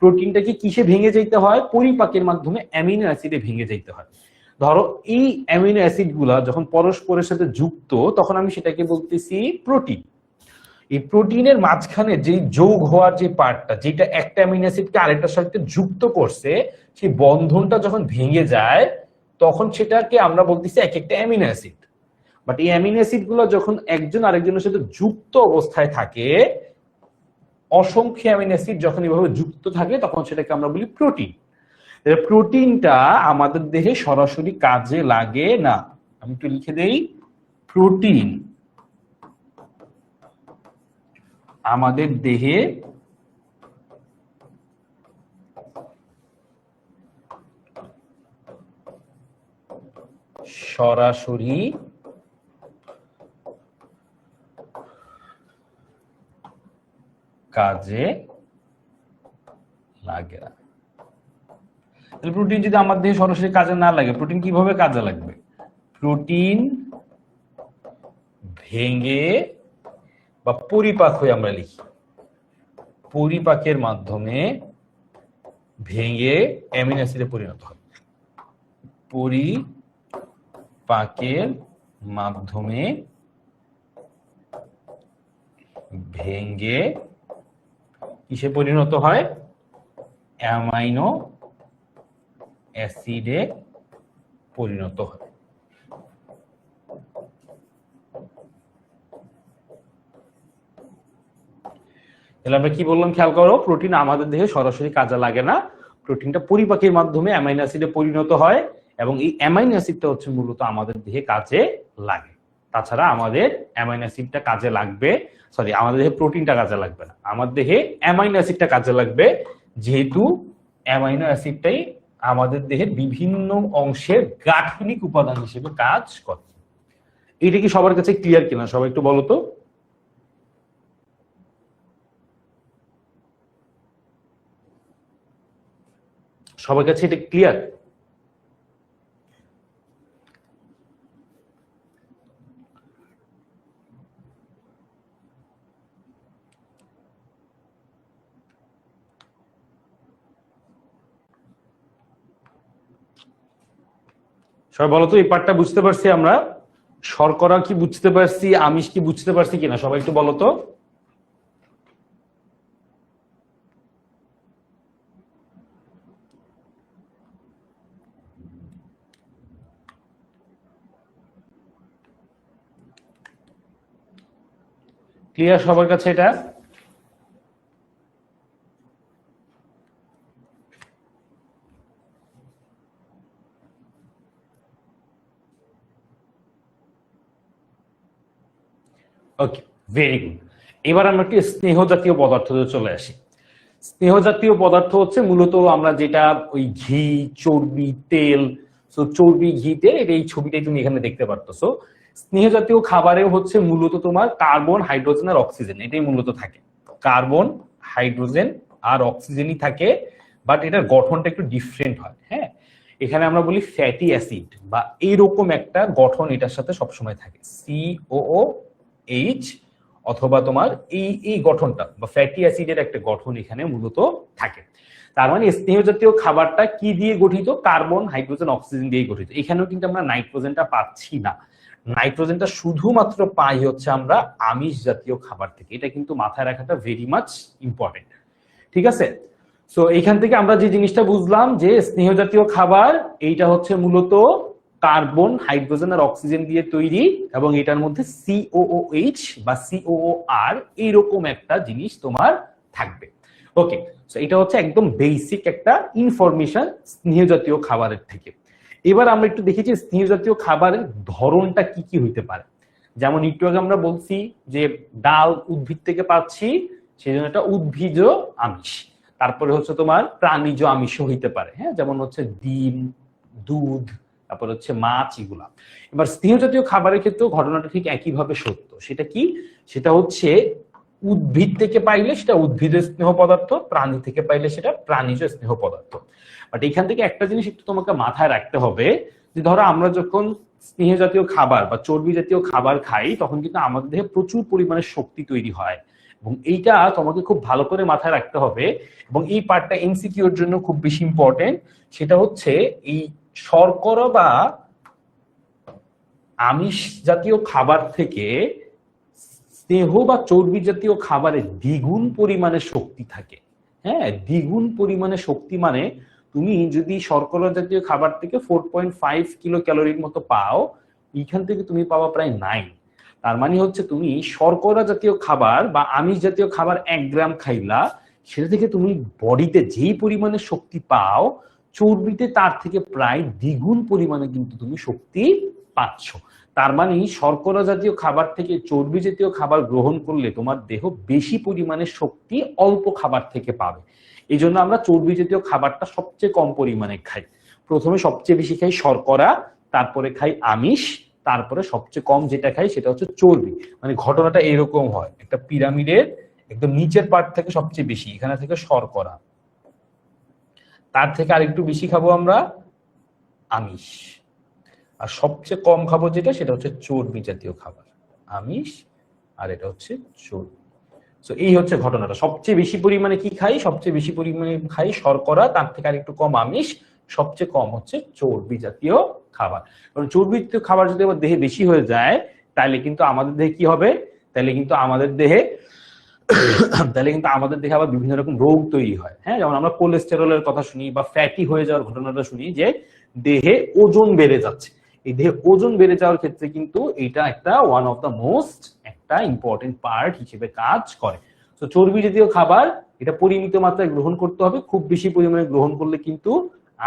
প্রোটিনটাকে কিসে ভেঙে যেতে হয়, পরিপাকের মাধ্যমে অ্যামিনো অ্যাসিডে ভেঙে যেতে হয়। ধরো এই অ্যামিনো অ্যাসিড গুলা যখন পরস্পরের সাথে যুক্ত তখন আমি সেটাকে বলতেছি প্রোটিন। এই প্রোটিনের মাঝখানে যে যোগ হওয়ার যে পার্টটা, যেটা একটা অ্যামিনো অ্যাসিডকে আরেকটার সাথে যুক্ত করছে, সেই বন্ধনটা যখন ভেঙে যায় তখন সেটাকে আমরা বলতেছি এক একটা অ্যামিনো অ্যাসিড। বাট এই অ্যামিনো অ্যাসিড গুলো যখন একজন আরেকজনের সাথে যুক্ত অবস্থায় থাকে, অসংখ্য অ্যামিনো অ্যাসিড যখন এভাবে যুক্ত থাকে তখন সেটাকে আমরা বলি প্রোটিন। প্রোটিনটা আমাদের দেহে সরাসরি কাজে লাগে না। আমি একটু লিখে দেই, প্রোটিন আমাদের দেহে সরাসরি কাজে লাগে না। প্রোটিন যদি আমার দেহে সরাসরি কাজে না লাগে, প্রোটিন কিভাবে কাজে লাগবে? প্রোটিন ভেঙে বা পরিপাক হয়ে, আমরা লিখি পরিপাকের মাধ্যমে ভেঙে অ্যামিনো অ্যাসিডে পরিণত হয়। পরিপাকের মাধ্যমে ভেঙে কিসে পরিণত হয়? অ্যামাইনো অ্যাসিডে পরিণত হয়। তাহলে আমরা কি বললাম খেয়াল করো, প্রোটিন আমাদের দেহে সরাসরি কাজে লাগে না, প্রোটিনটা পরিপাকের মাধ্যমে অ্যামাইনো অ্যাসিডে পরিণত হয়, এবং এই অ্যামাইনো অ্যাসিডটা হচ্ছে মূলত আমাদের দেহে কাজে লাগে। তাছাড়া আমাদের অ্যামাইনো অ্যাসিডটা কাজে লাগবে, সরি আমাদের দেহে প্রোটিনটা কাজে লাগবে না, আমার দেহে অ্যামাইনো অ্যাসিডটা কাজে লাগবে, যেহেতু অ্যামাইনো অ্যাসিডটাই আমাদের দেহের বিভিন্ন অংশের গাঠনিক উপাদান হিসেবে কাজ করে। এটা কি সবার কাছে ক্লিয়ার কিনা? সবাই একটু বলো তো। সবার কাছে এটা ক্লিয়ার? সবাই বলো তো, এই পার্টটা বুঝতে পারছি আমরা? শর্করা কি বুঝতে পারছি, আমিষ কি বুঝতে পারছি কিনা সবাই একটু বলো তো। ক্লিয়ার সবার কাছে এটা? ওকে, ভেরি গুড। এবার আমরা একটু স্নেহ জাতীয় পদার্থতে চলে আসি। স্নেহ জাতীয় পদার্থ হচ্ছে মূলত আমরা যেটা ওই ঘি, চর্বি, তেল, সো চর্বি, ঘি, তেল, এই ছবিটাই তুমি এখানে দেখতে পারতেছো। স্নেহ জাতীয় খাবারে হচ্ছে মূলত তোমার কার্বন, হাইড্রোজেন আর অক্সিজেন, এটাই মূলত থাকে। কার্বন, হাইড্রোজেন আর অক্সিজেনই থাকে, বাট এটার গঠনটা একটু ডিফারেন্ট হয়। হ্যাঁ, এখানে আমরা বলি ফ্যাটি অ্যাসিড বা এইরকম একটা গঠন এটার সাথে সবসময় থাকে, COOH, অথবা তোমার এই গঠনটা বা ফ্যাটি অ্যাসিডের একটা গঠন এখানে মূলত থাকে। তার মানে স্নেহ জাতীয় খাবারটা কি দিয়ে গঠিত? কার্বন, হাইড্রোজেন, অক্সিজেন দিয়ে গঠিত। এখানেও কিন্তু আমরা নাইট্রোজেনটা পাচ্ছি না, নাইট্রোজেনটা শুধুমাত্র পাই হচ্ছে আমরা আমিষ জাতীয় খাবার থেকে। এটা কিন্তু মাথায় রাখাটা ভেরি মাচ ইম্পর্টেন্ট, ঠিক আছে? সো এইখান থেকে আমরা যে জিনিসটা বুঝলাম যে স্নেহ জাতীয় খাবার এইটা হচ্ছে মূলত কার্বন, হাইড্রোজেন আর অক্সিজেন দিয়ে তৈরি, এবং এটার মধ্যে COOH বা COOR এইরকম একটা জিনিস তোমার থাকবে। ওকে, সো এটা হচ্ছে একদম বেসিক একটা ইনফরমেশন স্নেহ জাতীয় খাবারের থেকে। এবার আমরা একটু দেখি যে স্নেহ জাতীয় খাবারের ধরনটা কি কি হইতে পারে। যেমন একটু আগে আমরা বলছি যে ডাল উদ্ভিদ থেকে পাচ্ছি, সেই জন্য এটা উদ্ভিজ আমিষ। তারপরে হচ্ছে তোমার প্রাণীজ আমিষও হইতে পারে, হ্যাঁ, যেমন হচ্ছে ডিম, দুধ, তারপর হচ্ছে মাছ, এগুলা। এবার স্নেহ জাতীয় খাবারের ক্ষেত্রেও ঘটনাটা ঠিক একইভাবে সত্য। সেটা কি? সেটা হচ্ছে উদ্ভিদ থেকে পাইলে সেটা উদ্ভিদের স্নেহ পদার্থ, প্রাণী থেকে পাইলে সেটা প্রাণীজ স্নেহ পদার্থ। বাট এখান থেকে একটা জিনিস একটু তোমাকে মাথায় রাখতে হবে, যে ধরো আমরা যখন স্নেহ জাতীয় খাবার বা চর্বি জাতীয় খাবার খাই, তখন কিন্তু আমাদের দেহে প্রচুর পরিমাণে শক্তি তৈরি হয়, এবং এইটা তোমাকে খুব ভালো করে মাথায় রাখতে হবে। এবং এই পার্টটা এমসিকিউর জন্য খুব বেশি ইম্পর্টেন্ট। সেটা হচ্ছে এই শর্করা বা আমিষ জাতীয় খাবার থেকে স্নেহ বা চর্বি জাতীয় খাবারে দ্বিগুণ পরিমাণে শক্তি থাকে। হ্যাঁ, দ্বিগুণ পরিমাণে শক্তি মানে তুমি যদি শর্করা জাতীয় খাবার থেকে 4.5 কিলো ক্যালোরির মতো পাও, এইখান থেকে তুমি পাওয়া প্রায় 9। তার মানে হচ্ছে তুমি শর্করা জাতীয় খাবার বা আমিষ জাতীয় খাবার 1 গ্রাম খাইলা, সেটা থেকে তুমি বডিতে যেই পরিমাণে শক্তি পাও, চর্বিতে তার থেকে প্রায় দ্বিগুণ পরিমাণে কিন্তু তুমি শক্তি পাচ্ছ। তার মানে শর্করা জাতীয় খাবার থেকে চর্বি জাতীয় খাবার গ্রহণ করলে তোমার দেহ বেশি পরিমাণে শক্তি অল্প খাবার থেকে পাবে। এই জন্য আমরা চর্বি জাতীয় খাবারটা সবচেয়ে কম পরিমাণে খাই। প্রথমে সবচেয়ে বেশি খাই শর্করা, তারপরে খাই আমিষ, তারপরে সবচেয়ে কম যেটা খাই সেটা হচ্ছে চর্বি। মানে ঘটনাটা এরকম হয়, একটা পিরামিডের একদম নিচের পার্ট থেকে সবচেয়ে বেশি, এখানে থেকে শর্করা, তার থেকে আরেকটু বেশি খাবো আমরা আমিষ, আর সবচেয়ে কম খাবো যেটা সেটা হচ্ছে চর্বি জাতীয় খাবার। আমিষ আর এটা হচ্ছে চর্বি। সো এই হচ্ছে ঘটনাটা। সবচেয়ে বেশি পরিমাণে কি খাই? সবচেয়ে বেশি পরিমাণে খাই শর্করা, তার থেকে আরেকটু কম আমিষ, সবচেয়ে কম হচ্ছে চর্বি জাতীয় খাবার। কারণ চর্বি জাতীয় খাবার যদি আমার দেহে বেশি হয়ে যায়, তাহলে কিন্তু আমাদের দেহে কি হবে? তাহলে কিন্তু আমাদের দেহে আবার বিভিন্ন রকম রোগ তৈরি হয়। হ্যাঁ, যেমন আমরা কোলেস্টেরলের কথা শুনি বা ফ্যাটি হয়ে যাওয়ার ঘটনাটা শুনি, যে দেহে ওজন বেড়ে যাচ্ছে। এই দেহে ওজন বেড়ে যাওয়ার ক্ষেত্রে কিন্তু এটা একটা ওয়ান অফ দ্য মোস্ট একটা ইম্পর্টেন্ট পার্ট হিসেবে কাজ করে। তো চর্বি জাতীয় খাবার এটা পরিমিত মাত্রায় গ্রহণ করতে হবে। খুব বেশি পরিমাণে গ্রহণ করলে কিন্তু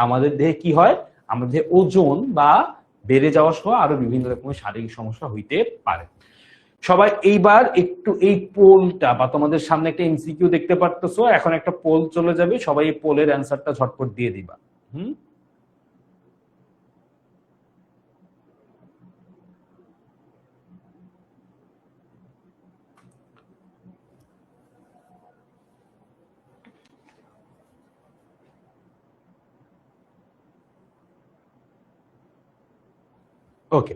আমাদের দেহে কি হয়? আমাদের দেহে ওজন বা বেড়ে যাওয়া সহ আরো বিভিন্ন রকমের শারীরিক সমস্যা হইতে পারে। সবাই এইবার একটু এই পোলটা বা তোমাদের সামনে একটা এমসিকিউ দেখতে পারতেছো, এখন একটা পোল চলে যাবে, সবাই এই পোলের অ্যান্সারটা ঝটপট দিয়ে দিবা। ওকে,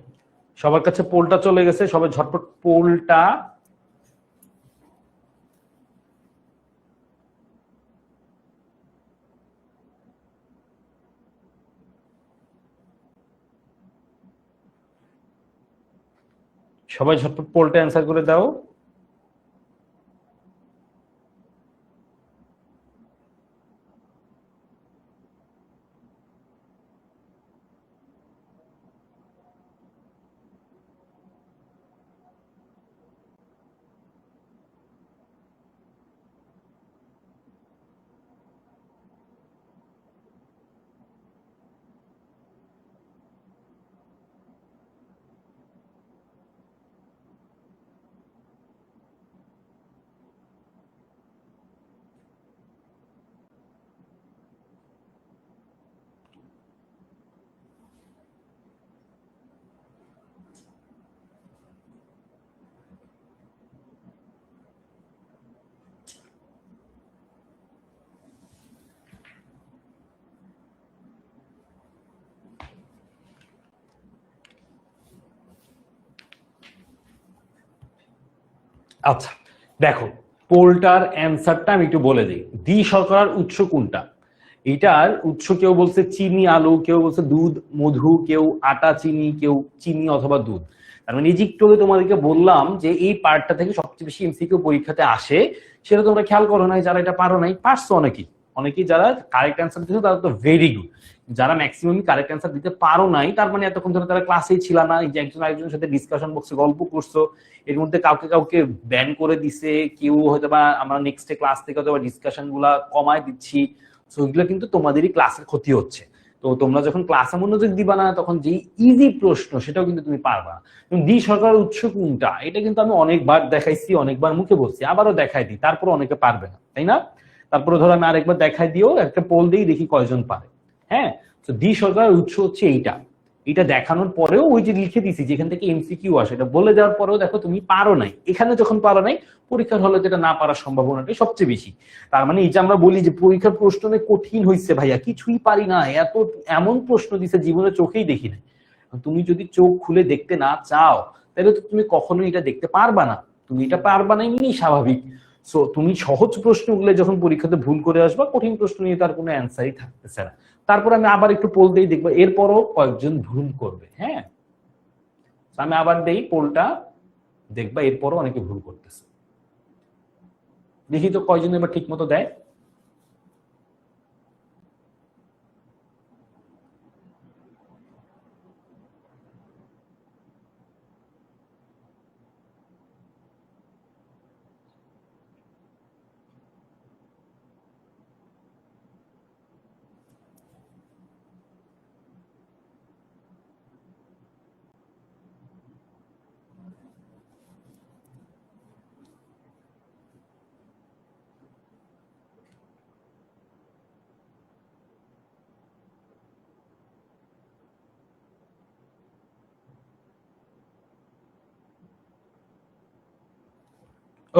সবার কাছে পোলটা চলে গেছে, সবাই ঝটপট পোলটা অ্যান্সার করে দাও। আচ্ছা দেখো, পোলটার অ্যান্সারটা আমি একটু বলে দিই। দ্বি শর্করার উৎস কোনটা? এটার উৎস কেউ বলছে চিনি আলু, কেউ বলছে দুধ মধু, কেউ আটা চিনি, কেউ চিনি অথবা দুধ। তার মানে এই যে একটু আগে তোমাদেরকে বললাম যে এই পার্টটা থেকে সবচেয়ে বেশি এমসিকিউ পরীক্ষাতে আসে, সেটা তোমরা খেয়াল করো নাই। যারা এটা পারো নাই, পারছো অনেকেই যারা কারেক্ট অ্যান্সার দিচ্ছ তারা তো ভেরি গুড। যারা ম্যাক্সিমাম কারেক্ট অ্যান্সার দিতে পারো নাই, তার মানে এতক্ষণ ধরে তারা ক্লাসেই ছিল না, এই যে একজন আরেকজনের সাথে ডিসকাশন বক্সে গল্প করছো, এর মধ্যে কাউকে কাউকে ব্যান করে দিছে, কেউ হয়তো বা আমরা নেক্সট ক্লাস থেকে হয়তো ডিসকাশন গুলা কমায় দিচ্ছি। সো এগুলো কিন্তু তোমাদেরই ক্লাসের ক্ষতি হচ্ছে। তো তোমরা যখন ক্লাসে মনোযোগ দিবা না, তখন যে ইজি প্রশ্ন সেটাও কিন্তু তুমি পারবা না। ডি সরকারের উৎস কোনটা, এটা কিন্তু আমি অনেকবার দেখাইছি, অনেকবার মুখে বলছি, আবারও দেখাই দিই, তারপরে অনেকে পারবে না, তাই না? তারপরে ধরো আমি আরেকবার দেখাই দিও, একটা পোল দিই, দেখি কয়জন পারে। হ্যাঁ, তো ডি সরকারের উৎস হচ্ছে এইটা। এটা দেখানোর পরেও ওই যে লিখে দিছি যেখান থেকে এমসিকিউ আসে, এটা বলে দেওয়ার পরেও দেখো তুমি পারো নাই। এখানে যখন পারো নাই, পরীক্ষার হলে যেটা না পারার সম্ভাবনাটাই সবচেয়ে বেশি। তার মানে এই যে আমরা বলি যে পরীক্ষার প্রশ্ন কঠিন হয়েছে ভাইয়া, কিছুই পারি না, এমন প্রশ্ন দিছে জীবনে চোখেই দেখি নাই। তুমি যদি চোখ খুলে দেখতে না চাও, তাহলে তো তুমি কখনোই এটা দেখতে পারবা না। তুমি এটা পারবা না এমনি স্বাভাবিক। সো তুমি সহজ প্রশ্নগুলো যখন পরীক্ষাতে ভুল করে আসবা, কঠিন প্রশ্ন নিয়ে তার কোনো অ্যান্সারই থাকতেছে না। তারপর আমি আবার একটু পোল দেই, দেখবো এরপরও কয়েকজন ভুল করবে। হ্যাঁ, আমি আবার দেই পোলটা, দেখবা এরপরও অনেকে ভুল করতেছে। দেখি তো কয়জন এবার ঠিক মতো দেয়।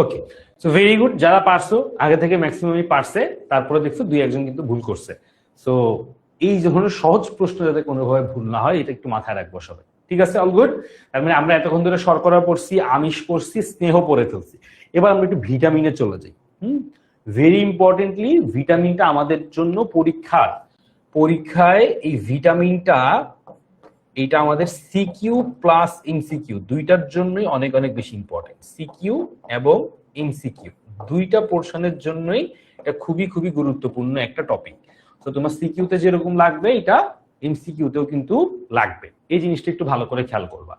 ওকে, সো ভেরি গুড। যারা পারছো আগে থেকে ম্যাক্সিমামই পারছে, তারপরে দেখছো দুই একজন কিন্তু ভুল করছে। সো এই ধরনের সহজ প্রশ্ন যাতে কোনোভাবে ভুল না হয়, এটা একটু মাথায় রাখবো সবাই। ঠিক আছে, অল গুড। তার মানে আমরা এতক্ষণ ধরে শর্করা পড়ছি, আমিষ পড়ছি, স্নেহ পড়ে ফেলছি। এবার আমরা একটু ভিটামিনে চলে যাই। ভেরি ইম্পর্টেন্টলি, ভিটামিনটা আমাদের জন্য পরীক্ষায় এই ভিটামিনটা, এটা আমাদের সিকিউ প্লাস এমসিকিউ দুইটার জন্যই অনেক অনেক বেশি ইম্পর্টেন্ট। সিকিউ এবং এমসিকিউ দুইটা পোর্শনের জন্যই এটা খুবই খুবই গুরুত্বপূর্ণ একটা টপিক। তো তোমার সিকিউতে যেরকম লাগবে, এটা এমসিকিউতেও কিন্তু লাগবে। এই জিনিসটা একটু ভালো করে খেয়াল করবা।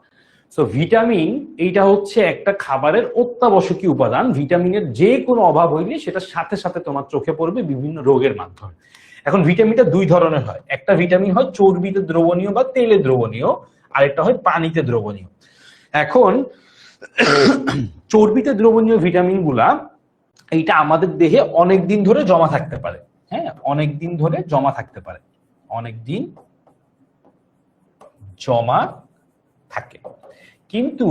সো ভিটামিন এইটা হচ্ছে একটা খাবারের অত্যাবশ্যকীয় উপাদান। ভিটামিনের যে কোনো অভাব হইলে সেটার সাথে সাথে তোমার চোখে পড়বে বিভিন্ন রোগের মাধ্যমে। এখন ভিটামিনটা দুই ধরনের হয়, একটা ভিটামিন হয় চর্বিতে দ্রবণীয় বা তেলে দ্রবণীয়, আর একটা হয় পানিতে দ্রবণীয়। এখন চর্বিতে দ্রবণীয় ভিটামিন গুলা, এইটা আমাদের দেহে অনেক দিন ধরে জমা থাকতে পারে। হ্যাঁ, অনেক দিন ধরে জমা থাকতে পারে, অনেক দিন জমা থাকে। কিন্তু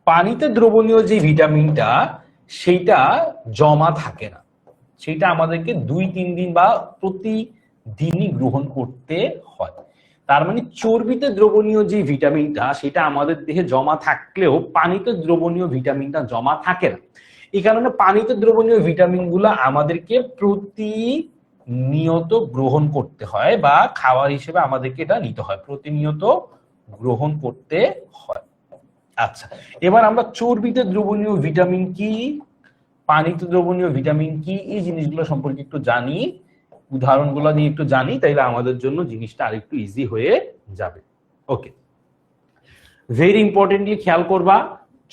পানিতে দ্রবণীয় যে ভিটামিনটা, সেইটা জমা থাকে না। সেটা আমাদেরকে 2-3 দিন বা প্রতিদিনই গ্রহণ করতে হয়। তার মানে চর্বিতে দ্রবণীয় যে ভিটামিনটা, সেটা আমাদের দেহে জমা থাকলেও পানিতে দ্রবণীয় ভিটামিনটা জমা থাকে না। এই কারণে পানিতে দ্রবণীয় ভিটামিন গুলা আমাদেরকে প্রতিনিয়ত গ্রহণ করতে হয়, বা খাবার হিসেবে আমাদেরকে এটা নিতে হয়, প্রতিনিয়ত গ্রহণ করতে হয়। আচ্ছা, এবার আমরা চর্বিতে দ্রবণীয় ভিটামিন কি, পানিতে দ্রবণীয় ভিটামিন কি, এই জিনিসগুলো সম্পর্কে একটু জানি, উদাহরণগুলো নিয়ে একটু জানি, তাইলে আমাদের জন্য জিনিসটা আরেকটু ইজি হয়ে যাবে। ওকে, ভেরি ইম্পর্টেন্টলি খেয়াল করবা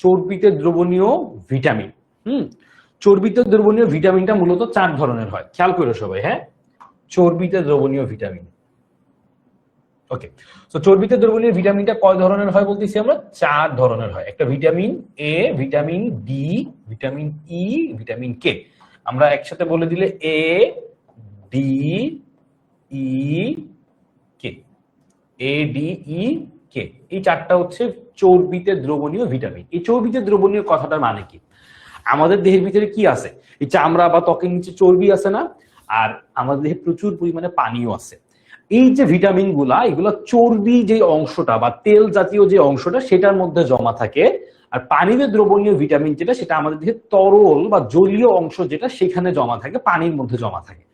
চর্বিতে দ্রবণীয় ভিটামিন। চর্বিতে দ্রবণীয় ভিটামিনটা মূলত 4 ধরনের হয়, খেয়াল করো সবাই। হ্যাঁ, চর্বিতে দ্রবণীয় ভিটামিন। ওকে, তো চর্বিতে দ্রবণীয় ভিটামিনটা কয় ধরনের হয় বলতেছি আমরা? 4 ধরনের হয়। একটা vitamin A, vitamin D, vitamin E, vitamin K. আমরা একসাথে বলে দিলে এ, ডি, ই, কে। এ, ডি, ই, কে, এই 4টা হচ্ছে চর্বিতে দ্রবণীয় ভিটামিন। এই চর্বিতে দ্রবণীয় কথাটার মানে কি? আমাদের দেহের ভিতরে কি আছে? এই চামড়া বা ত্বকের নিচে চর্বি আছে না, আর আমাদের দেহে প্রচুর পরিমাণে পানিও আছে। এই যে ভিটামিন গুলা, এগুলো চর্বি যে অংশটা বা তেল জাতীয় যে অংশটা, সেটার মধ্যে জমা থাকে। আর পানিতে দ্রবণীয় ভিটামিন যেটা, সেটা আমাদের দেহে তরল বা জলীয় অংশ যেটা, সেখানে জমা থাকে, পানির মধ্যে জমা থাকে।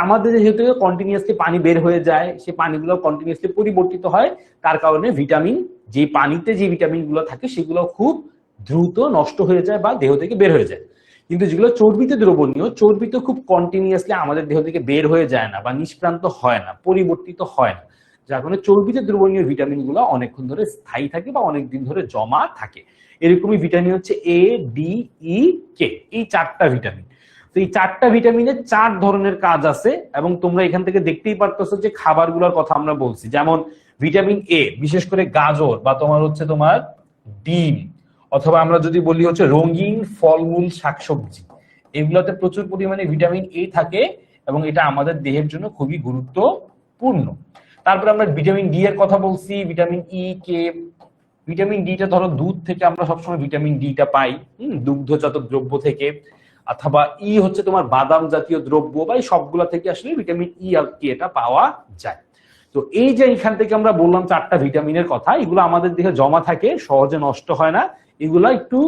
আমাদের যেহেতু কন্টিনিউয়াসলি পানি বের হয়ে যায়, সেই পানিগুলো কন্টিনিউয়াসলি পরিবর্তিত হয়, তার কারণে ভিটামিন, যে পানিতে যে ভিটামিন গুলো থাকে সেগুলো খুব দ্রুত নষ্ট হয়ে যায় বা দেহ থেকে বের হয়ে যায়। কিন্তু যেগুলো চর্বিতে দ্রবণীয়, চর্বিতে খুব কন্টিনিউয়াসলি আমাদের দেহ থেকে বের হয়ে যায় না বা নিষ্ক্রান্ত হয় না, পরিবর্তিত হয় না, যার কারণে চর্বিতে দ্রবণীয় ভিটামিন গুলো অনেকক্ষণ ধরে স্থায়ী থাকে বা অনেকদিন ধরে জমা থাকে। এরকমই ভিটামিন হচ্ছে এ, ডি, ই, কে, এই 4টা ভিটামিন। তো এই 4টা ভিটামিনের 4 ধরনের কাজ আছে, এবং তোমরা এখান থেকে দেখতেই পারতেছো যে খাবারগুলোর কথা আমরা বলছি, যেমন ভিটামিন এ বিশেষ করে গাজর বা তোমার ডিম, অথবা আমরা যদি বলি হচ্ছে রঙিন ফলমূল শাকসবজি, এগুলোতে প্রচুর পরিমাণে ভিটামিন এ থাকে এবং এটা আমাদের দেহের জন্য খুবই গুরুত্বপূর্ণ। তারপরে আমরা ভিটামিন ডি এর কথা বলছি, ভিটামিন ই, কে। ভিটামিন ডিটা ধরো দুধ থেকে আমরা সবসময় ভিটামিন ডিটা পাই, দুগ্ধজাত দ্রব্য থেকে, অথবা ই হচ্ছে তোমার বাদাম জাতীয় দ্রব্য, বা এই সবগুলা থেকে আসলে ভিটামিন ই আর কে এটা পাওয়া যায়। তো এই যে এখান থেকে আমরা বললাম 4টা ভিটামিনের কথা, এগুলো আমাদের দেহে জমা থাকে, সহজে নষ্ট হয় না, এগুলা একটু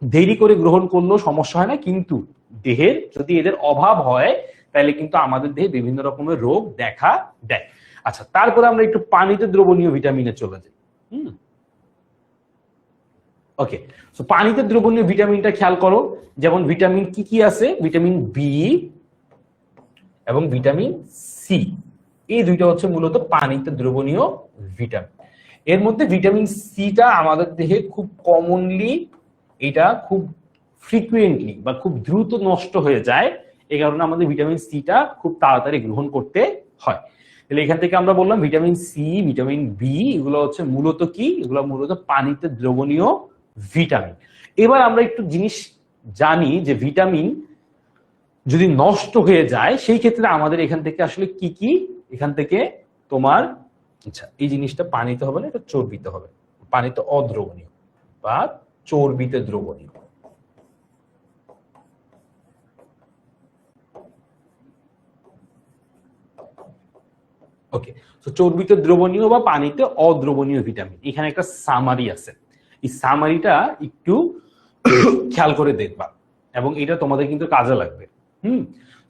দেরি করে গ্রহণ করলেও সমস্যা হয় না, কিন্তু দেহের যদি এদের অভাব হয় তাহলে কিন্তু আমাদের দেহে বিভিন্ন রকমের রোগ দেখা দেয়। আচ্ছা, তারপরে আমরা একটু পানিতে দ্রবণীয় ভিটামিনে চলে যাই। ওকে, সো পানিতে দ্রবণীয় ভিটামিনটা খেয়াল করো, যেমন ভিটামিন কি কি আছে, ভিটামিন বি এবং ভিটামিন সি, এই দুইটা হচ্ছে মূলত পানিতে দ্রবণীয় ভিটামিন। এর মধ্যে ভিটামিন সিটা আমাদের দেহে খুব কমনলি, এটা খুব ফ্রিকুয়েন্টলি বা খুব দ্রুত নষ্ট হয়ে যায়, এই কারণে আমাদের ভিটামিন সিটা খুব তাড়াতাড়ি গ্রহণ করতে হয়। তাহলে এখান থেকে আমরা বললাম ভিটামিন সি, ভিটামিন বি, এগুলো হচ্ছে মূলত কি, এগুলো মূলত পানিতে দ্রবণীয় ভিটামিন। এবার আমরা একটু জিনিস জানি যে ভিটামিন যদি নষ্ট হয়ে যায় সেই ক্ষেত্রে আমাদের এখান থেকে আসলে কি কি, এখান থেকে তোমার, আচ্ছা এই জিনিসটা পানিতে হবে না, এটা চর্বিতে হবে, পানিতে অদ্রবণীয় বা চর্বিতে দ্রবণীয়। ওকে, তো চর্বিতে দ্রবণীয় বা পানিতে অদ্রবণীয় ভিটামিন, এখানে একটা সামারি আছে, এই সামারিটা একটু খেয়াল করে দেখবা এবং এটা তোমাদের কিন্তু কাজে লাগবে।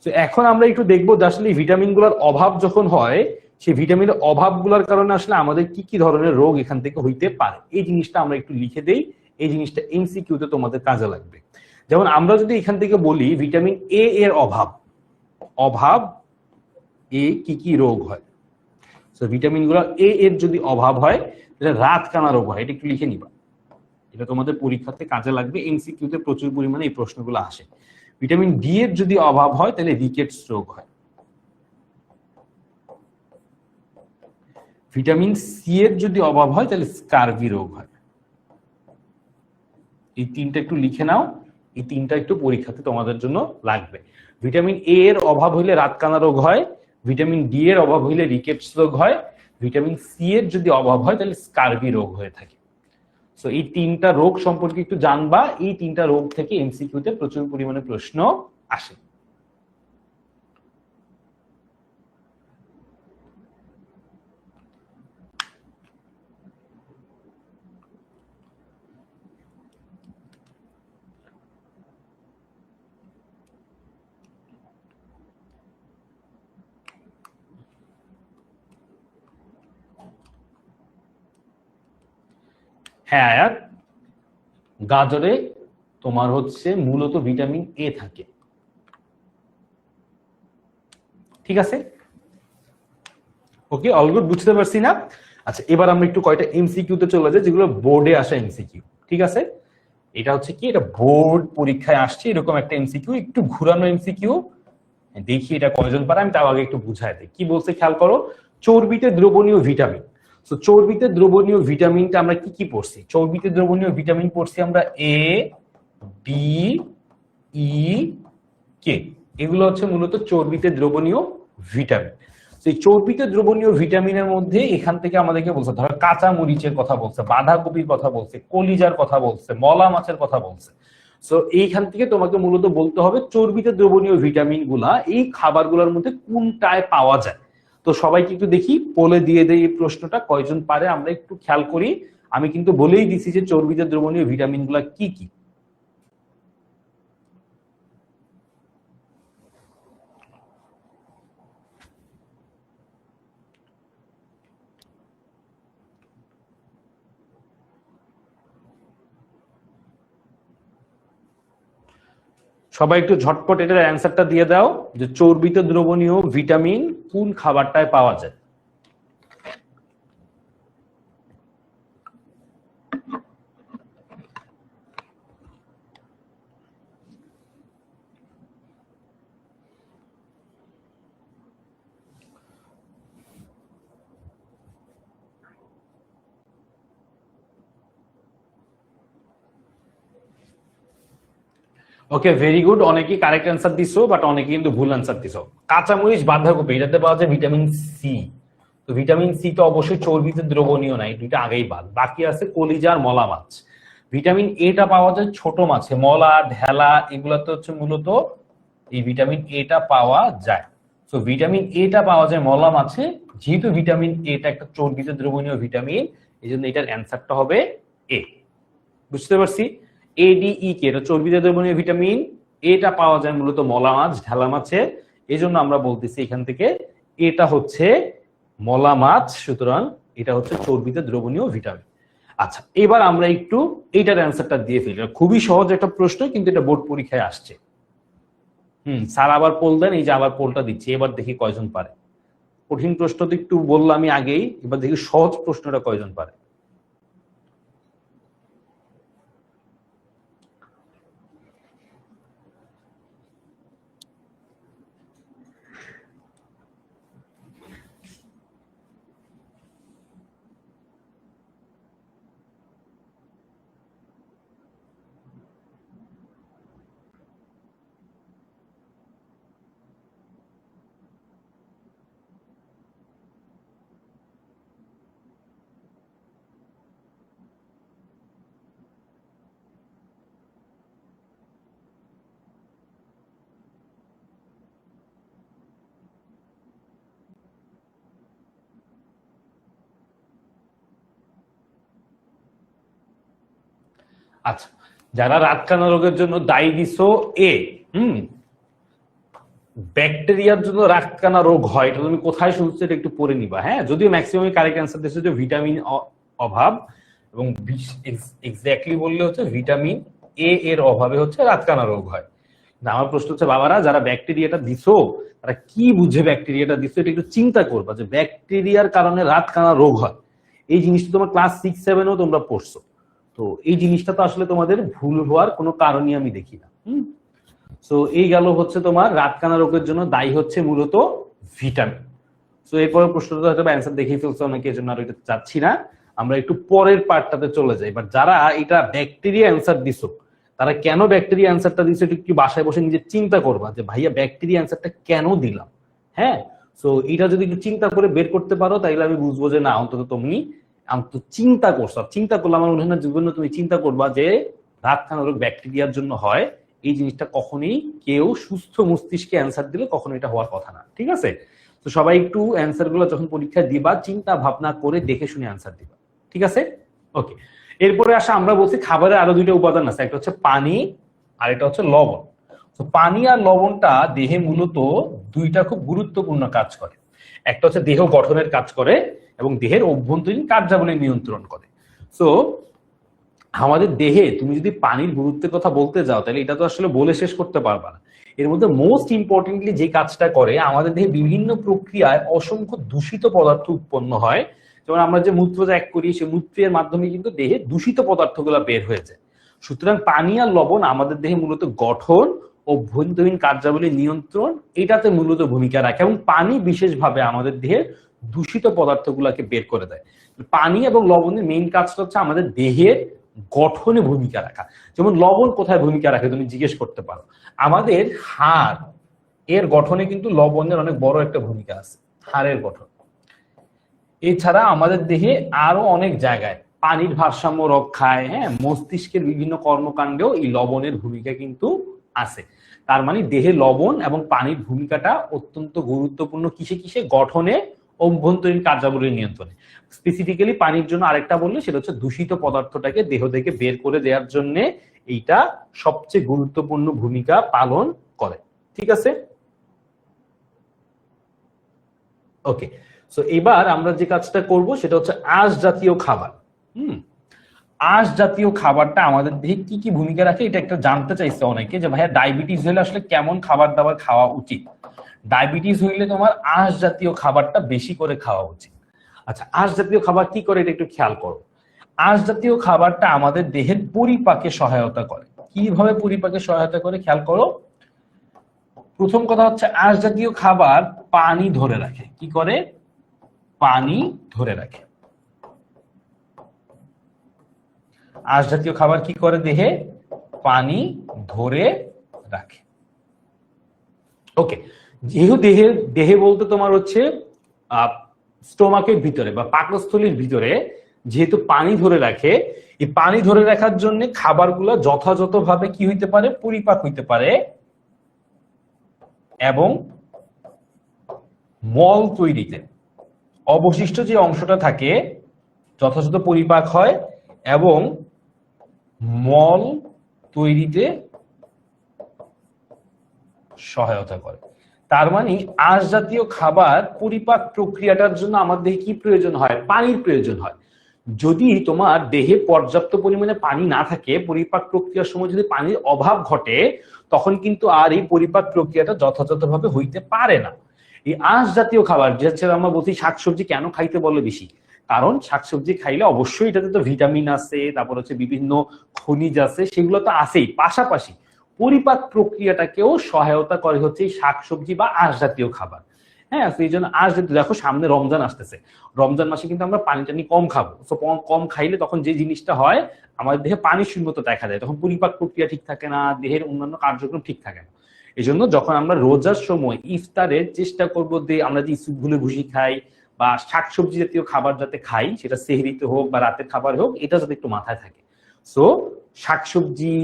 তো এখন আমরা একটু দেখবো যে আসলে ভিটামিন গুলোর অভাব যখন হয়, সেই ভিটামিনের অভাবগুলোর কারণে আসলে আমাদের কি কি ধরনের রোগ এখান থেকে হইতে পারে, এই জিনিসটা আমরা একটু লিখে দেই, এই জিনিসটা এমসিকিউ তে তোমাদের কাজে লাগবে। যেমন আমরা যদি এখান থেকে বলি ভিটামিন এ এর অভাব, অভাব এ কি কি রোগ হয়, তো ভিটামিন গুলো এ এর যদি অভাব হয় তাহলে রাত কানা রোগ হয়, এটা একটু লিখে নিবা, এটা তোমাদের পরীক্ষাতে কাজে লাগবে, এমসিকিউ তে প্রচুর পরিমাণে এই প্রশ্নগুলো আসে। ভিটামিন ডি এর যদি অভাব হয় তাহলে রিকেটস রোগ হয়। ভিটামিন সি এর যদি অভাব হয় তাহলে স্কারভি রোগ হয়। এই তিনটা একটু লিখে নাও, এই তিনটা একটু পরীক্ষাতে তোমাদের জন্য লাগবে। ভিটামিন এ এর অভাব হইলে রাতকানা রোগ হয়, ভিটামিন ডি এর অভাব হইলে রিকেটস রোগ হয়, ভিটামিন সি এর যদি অভাব হয় তাহলে স্কারভি রোগ হয়ে থাকে। সো এই তিনটা রোগ সম্পর্কে একটু জানবা, এই তিনটা রোগ থেকে এমসিকিউ তে প্রচুর পরিমাণে প্রশ্ন আসে। হ্যাঁ আয়াত, গাজরে তোমার হচ্ছে মূলত ভিটামিন এ থাকে, ঠিক আছে? ওকে, অল গুড, বুঝতে পারছি না? আচ্ছা, এবার আমরা একটু কয়টা এমসিকিউ তে চলে যাই যেগুলো বোর্ডে আসা এমসিকিউ, ঠিক আছে? এটা হচ্ছে কি, এটা বোর্ড পরীক্ষায় আসছে এরকম একটা এমসিকিউ, একটু ঘুরানো এমসিকিউ, দেখি এটা কয়জন পারে, আমি তাও আগে একটু বুঝাই দিই। কি বলছে খেয়াল করো, চর্বিতে দ্রবণীয় ভিটামিন। তো চর্বিতে দ্রবণীয় ভিটামিনটা আমরা কি কি পড়ছি, চর্বিতে দ্রবণীয় ভিটামিন পড়ছি আমরা এ, ডি, ই, কে, এগুলো হচ্ছে মূলত চর্বিতে দ্রবণীয় ভিটামিন। এই চর্বিতে দ্রবণীয় ভিটামিনের মধ্যে এখান থেকে আমাদেরকে বলছে, ধরো কাঁচা মরিচের কথা বলছে, বাঁধাকপির কথা বলছে, কলিজার কথা বলছে, মলা মাছের কথা বলছে। সো এইখান থেকে তোমাকে মূলত বলতে হবে চর্বিতে দ্রবণীয় ভিটামিন গুলা এই খাবারগুলোর মধ্যে কোনটায় পাওয়া যায়। তো সবাইকে একটু দেখি পোলে দিয়ে দেয় এই প্রশ্নটা, কয়জন পারে আমরা একটু খেয়াল করি। আমি কিন্তু বলেই দিছি যে চর্বিতে দ্রবণীয় ভিটামিন গুলা কি কি। সবাই একটু ঝটপট এটার অ্যান্সারটা দিয়ে দাও যে চর্বিত দ্রবণীয় ভিটামিন কোন খাবারটায় পাওয়া যায়। ওকে, ভেরি গুড। অনেকেই কারেক্ট অ্যান্সার দিছো, বাট অনেকে কিন্তু ভুল অ্যান্সার দিছো। কাঁচামরিচ, বাঁধাকপি, এটাতে পাওয়া যায় ভিটামিন সি। তো ভিটামিন সি তো অবশ্যই চর্বিতে দ্রবণীয় নাই, দুইটা আগেই বাদ। বাকি আছে কলিজা আর মলা মাছ। ভিটামিন এটা পাওয়া যায় ছোট মাছে, মলা, ঢেলা, এগুলাতে হচ্ছে মূলত এই ভিটামিন এটা পাওয়া যায়। তো ভিটামিন এটা পাওয়া যায় মলা মাছে। যেহেতু ভিটামিন এটা একটা চর্বিতে দ্রবণীয় ভিটামিন, এই জন্য এটার অ্যান্সারটা হবে এ। বুঝতে পারছি? এডিই কে, এটা চর্বিতে দ্রবণীয় ভিটামিন, এটা পাওয়া যায় মূলত মলা মাছ, ঢেলা মাছে। এই জন্য আমরা বলতেছি এখান থেকে এটা হচ্ছে মলা মাছ, সুতরাং এটা হচ্ছে চর্বিতে দ্রবণীয় ভিটামিন। আচ্ছা, এবার আমরা একটু এইটার অ্যান্সারটা দিয়ে ফেলি। খুবই সহজ একটা প্রশ্ন, কিন্তু এটা বোর্ড পরীক্ষায় আসছে। স্যার আবার পোল দেন, এই যে আবার পোলটা দিচ্ছি, এবার দেখি কয়জন পারে। কঠিন প্রশ্ন তো একটু বললাম আমি আগেই, এবার দেখি সহজ প্রশ্নটা কয়জন পারে। আচ্ছা, যারা রাতকানা রোগের জন্য দায়ী দিছো এ, ব্যাকটেরিয়ার জন্য রাতকানা রোগ হয়, এটা তুমি কোথায় শুনছো এটা একটু পড়ে নিবা। হ্যাঁ, যদিও ম্যাক্সিমাম কারেক্ট অ্যান্সার দিচ্ছে যে ভিটামিন অভাব, এবং এক্স্যাক্টলি বললে হচ্ছে ভিটামিন এ এর অভাবে হচ্ছে রাতকানা রোগ হয়। আমার প্রশ্ন হচ্ছে, বাবারা যারা ব্যাকটেরিয়াটা দিছো তারা কি বুঝে ব্যাকটেরিয়াটা দিছো, এটা একটু চিন্তা করবা যে ব্যাকটেরিয়ার কারণে রাতকানা রোগ হয়। এই জিনিসটা তোমার ক্লাস 6-7-ও তোমরা পড়ছো। তো এই জিনিসটা তো আসলে তোমাদের ভুল হওয়ার কোনো কারণই আমি দেখি না। সো এই গেল হচ্ছে তোমার রাতকানা রোগের জন্য দায়ী হচ্ছে মূলত ভিটামিন। সো এরপরের প্রশ্নটা হয়তো অ্যান্সার দেখিয়ে ফেলছে অনেকে, এর জন্য আর এটা চাচ্ছি না। আমরা একটু পরের পার্টটাতে চলে যাই। এবার যারা এটা ব্যাকটেরিয়া অ্যান্সার দিছো, তারা কেন ব্যাকটেরিয়া অ্যান্সারটা দিছো একটু বাসায় বসে নিজে চিন্তা করবা যে ভাইয়া ব্যাকটেরিয়া অ্যান্সারটা কেন দিলাম। হ্যাঁ, সো এটা যদি একটু চিন্তা করে বের করতে পারো, তাইলে আমি বুঝবো যে না, অন্তত তুমি চিন্তা করছো। চিন্তা করলে আমার মনে হয় না জীবনে তুমি চিন্তা করবা যে রাতকানা রোগ ব্যাকটেরিয়ার জন্য হয়। এই জিনিসটা কখনোই কেউ সুস্থ মস্তিষ্কে অ্যান্সার দিলে কখনো এটা হওয়ার কথা না। ঠিক আছে? তো সবাই একটু অ্যান্সার গুলো যখন পরীক্ষায় দিবা, চিন্তা ভাবনা করে দেখে শুনে অ্যান্সার দিবা। ঠিক আছে? ওকে, এরপরে আসা আমরা বলছি খাবারের আরো দুইটা উপাদান আছে, একটা হচ্ছে পানি আর এটা হচ্ছে লবণ। তো পানি আর লবণটা দেহে মূলত দুইটা খুব গুরুত্বপূর্ণ কাজ করে। একটা হচ্ছে দেহ গঠনের কাজ করে এবং দেহের অভ্যন্তরীণ কার্যাবলী নিয়ন্ত্রণ করে। সো আমাদের দেহে তুমি যদি পানির গুরুত্বের কথা বলতে যাও, তাহলে এটা তো আসলে বলে শেষ করতে পারবা না। এর মধ্যে মোস্ট ইম্পর্টেন্টলি যে কাজটা করে, আমাদের দেহে বিভিন্ন প্রক্রিয়ায় অসংখ্য দূষিত পদার্থ উৎপন্ন হয়। যেমন আমরা যে মূত্র ত্যাগ করি, সেই মূত্রের মাধ্যমে কিন্তু দেহে দূষিত পদার্থগুলো বের হয়ে যায়। সুতরাং পানি আর লবণ আমাদের দেহে মূলত গঠন, অভ্যন্তরীণ কার্যাবলী নিয়ন্ত্রণ, এটাতে মূলত ভূমিকা রাখে, এবং পানি বিশেষভাবে আমাদের দেহে দূষিত পদার্থগুলোকে বের করে দেয়। পানি এবং লবণের মেইন কাজটা হচ্ছে আমাদের দেহের গঠনে ভূমিকা রাখা। যেমন লবণ কোথায় ভূমিকা রাখে তুমি জিজ্ঞেস করতে পারো। আমাদের হাড় এর গঠনে কিন্তু লবণের অনেক বড় একটা ভূমিকা আছে, হাড়ের গঠন। এছাড়া আমাদের দেহে আরো অনেক জায়গায় পানির ভারসাম্য রক্ষায়, হ্যাঁ, মস্তিষ্কের বিভিন্ন কর্মকাণ্ডেও এই লবণের ভূমিকা কিন্তু আছে। তার মানে দেহে লবণ এবং পানির ভূমিকাটা অত্যন্ত গুরুত্বপূর্ণ। কিসে কিসে? গঠনে, অভ্যন্তরীণ কার্যাবলী নিয়ন্ত্রণে। স্পেসিফিক্যালি পানির জন্য আরেকটা বললে সেটা হচ্ছে দূষিত পদার্থটাকে দেহ থেকে বের করে দেওয়ার জন্য এইটা সবচেয়ে গুরুত্বপূর্ণ ভূমিকা পালন করে। ঠিক আছে? ওকে, সো এবার আমরা যে কাজটা করব সেটা হচ্ছে আঁশ জাতীয় খাবার। আঁশ জাতীয় খাবারটা আমাদের দেহে কি কি ভূমিকা রাখে এটা একটা জানতে চাইছে অনেকে, যে ভাইয়া ডায়াবেটিস হলে আসলে কেমন খাবার দাবার খাওয়া উচিত। ডায়াবেটিস হইলে তোমার আঁশ জাতীয় খাবারটা বেশি করে খাওয়া উচিত। আচ্ছা, আঁশ জাতীয় খাবার কি করে এটা একটু খেয়াল করো। আঁশ জাতীয় খাবারটা আমাদের দেহের পরিপাকে সহায়তা করে। কিভাবে পরিপাকে সহায়তা করে খেয়াল করো। প্রথম কথা হচ্ছে আঁশ জাতীয় খাবার পানি ধরে রাখে। কি করে? পানি ধরে রাখে। আঁশ জাতীয় খাবার কি করে? দেহে পানি ধরে রাখে। ওকে, যেহেতু দেহে বলতে তোমার হচ্ছে স্টোমাকের ভিতরে বা পাকস্থলীর ভিতরে যেহেতু পানি ধরে রাখে, এই পানি ধরে রাখার জন্য খাবারগুলো যথাযথভাবে কি হইতে পারে? পরিপাক হইতে পারে এবং মল তৈরিতে অবশিষ্ট যে অংশটা থাকে যথাযথ পরিপাক হয় এবং মল তৈরিতে সহায়তা করে। তার মানে আঁশ জাতীয় খাবার পরিপাক প্রক্রিয়াটার জন্য আমাদের দেহে কি প্রয়োজন হয়? পানির প্রয়োজন হয়। যদি তোমার দেহে পর্যাপ্ত পরিমাণে পানি না থাকে, পরিপাক প্রক্রিয়ার সময় যদি পানির অভাব ঘটে, তখন কিন্তু আর এই পরিপাক প্রক্রিয়াটা যথাযথভাবে হইতে পারে না। এই আঁশ জাতীয় খাবার, যেটা আমরা বলছি শাকসবজি কেন খাইতে বলে বেশি, কারণ শাকসবজি খাইলে অবশ্যই এটাতে তো ভিটামিন আছে, তারপর হচ্ছে বিভিন্ন খনিজ আছে, সেগুলো তো আছেই, পাশাপাশি পরিপাক প্রক্রিয়াটাকেও সহায়তা করে হচ্ছে শাকসবজি বা আঁশ জাতীয় খাবার। হ্যাঁ, এই জন্য আঁশ জাতীয়, দেখো সামনে রমজান আসতেছে, রমজান মাসে কিন্তু আমরা পানি টানি কম খাবো। তো কম খাইলে তখন যে জিনিসটা হয়, আমাদের দেহে পানি শূন্যতা দেখা যায়, তখন পরিপাক প্রক্রিয়া ঠিক থাকে না, দেহের অন্যান্য কার্যক্রম ঠিক থাকে না। এই জন্য যখন আমরা রোজার সময় ইফতারের চেষ্টা করবো যে আমরা যে ইসুফগুলো ভুসি খাই বা শাকসবজি জাতীয় খাবার যাতে খাই, সেটা সেহরিতে হোক বা রাতের খাবার হোক, এটা যাতে একটু মাথায় থাকে। সো শাকসবজি,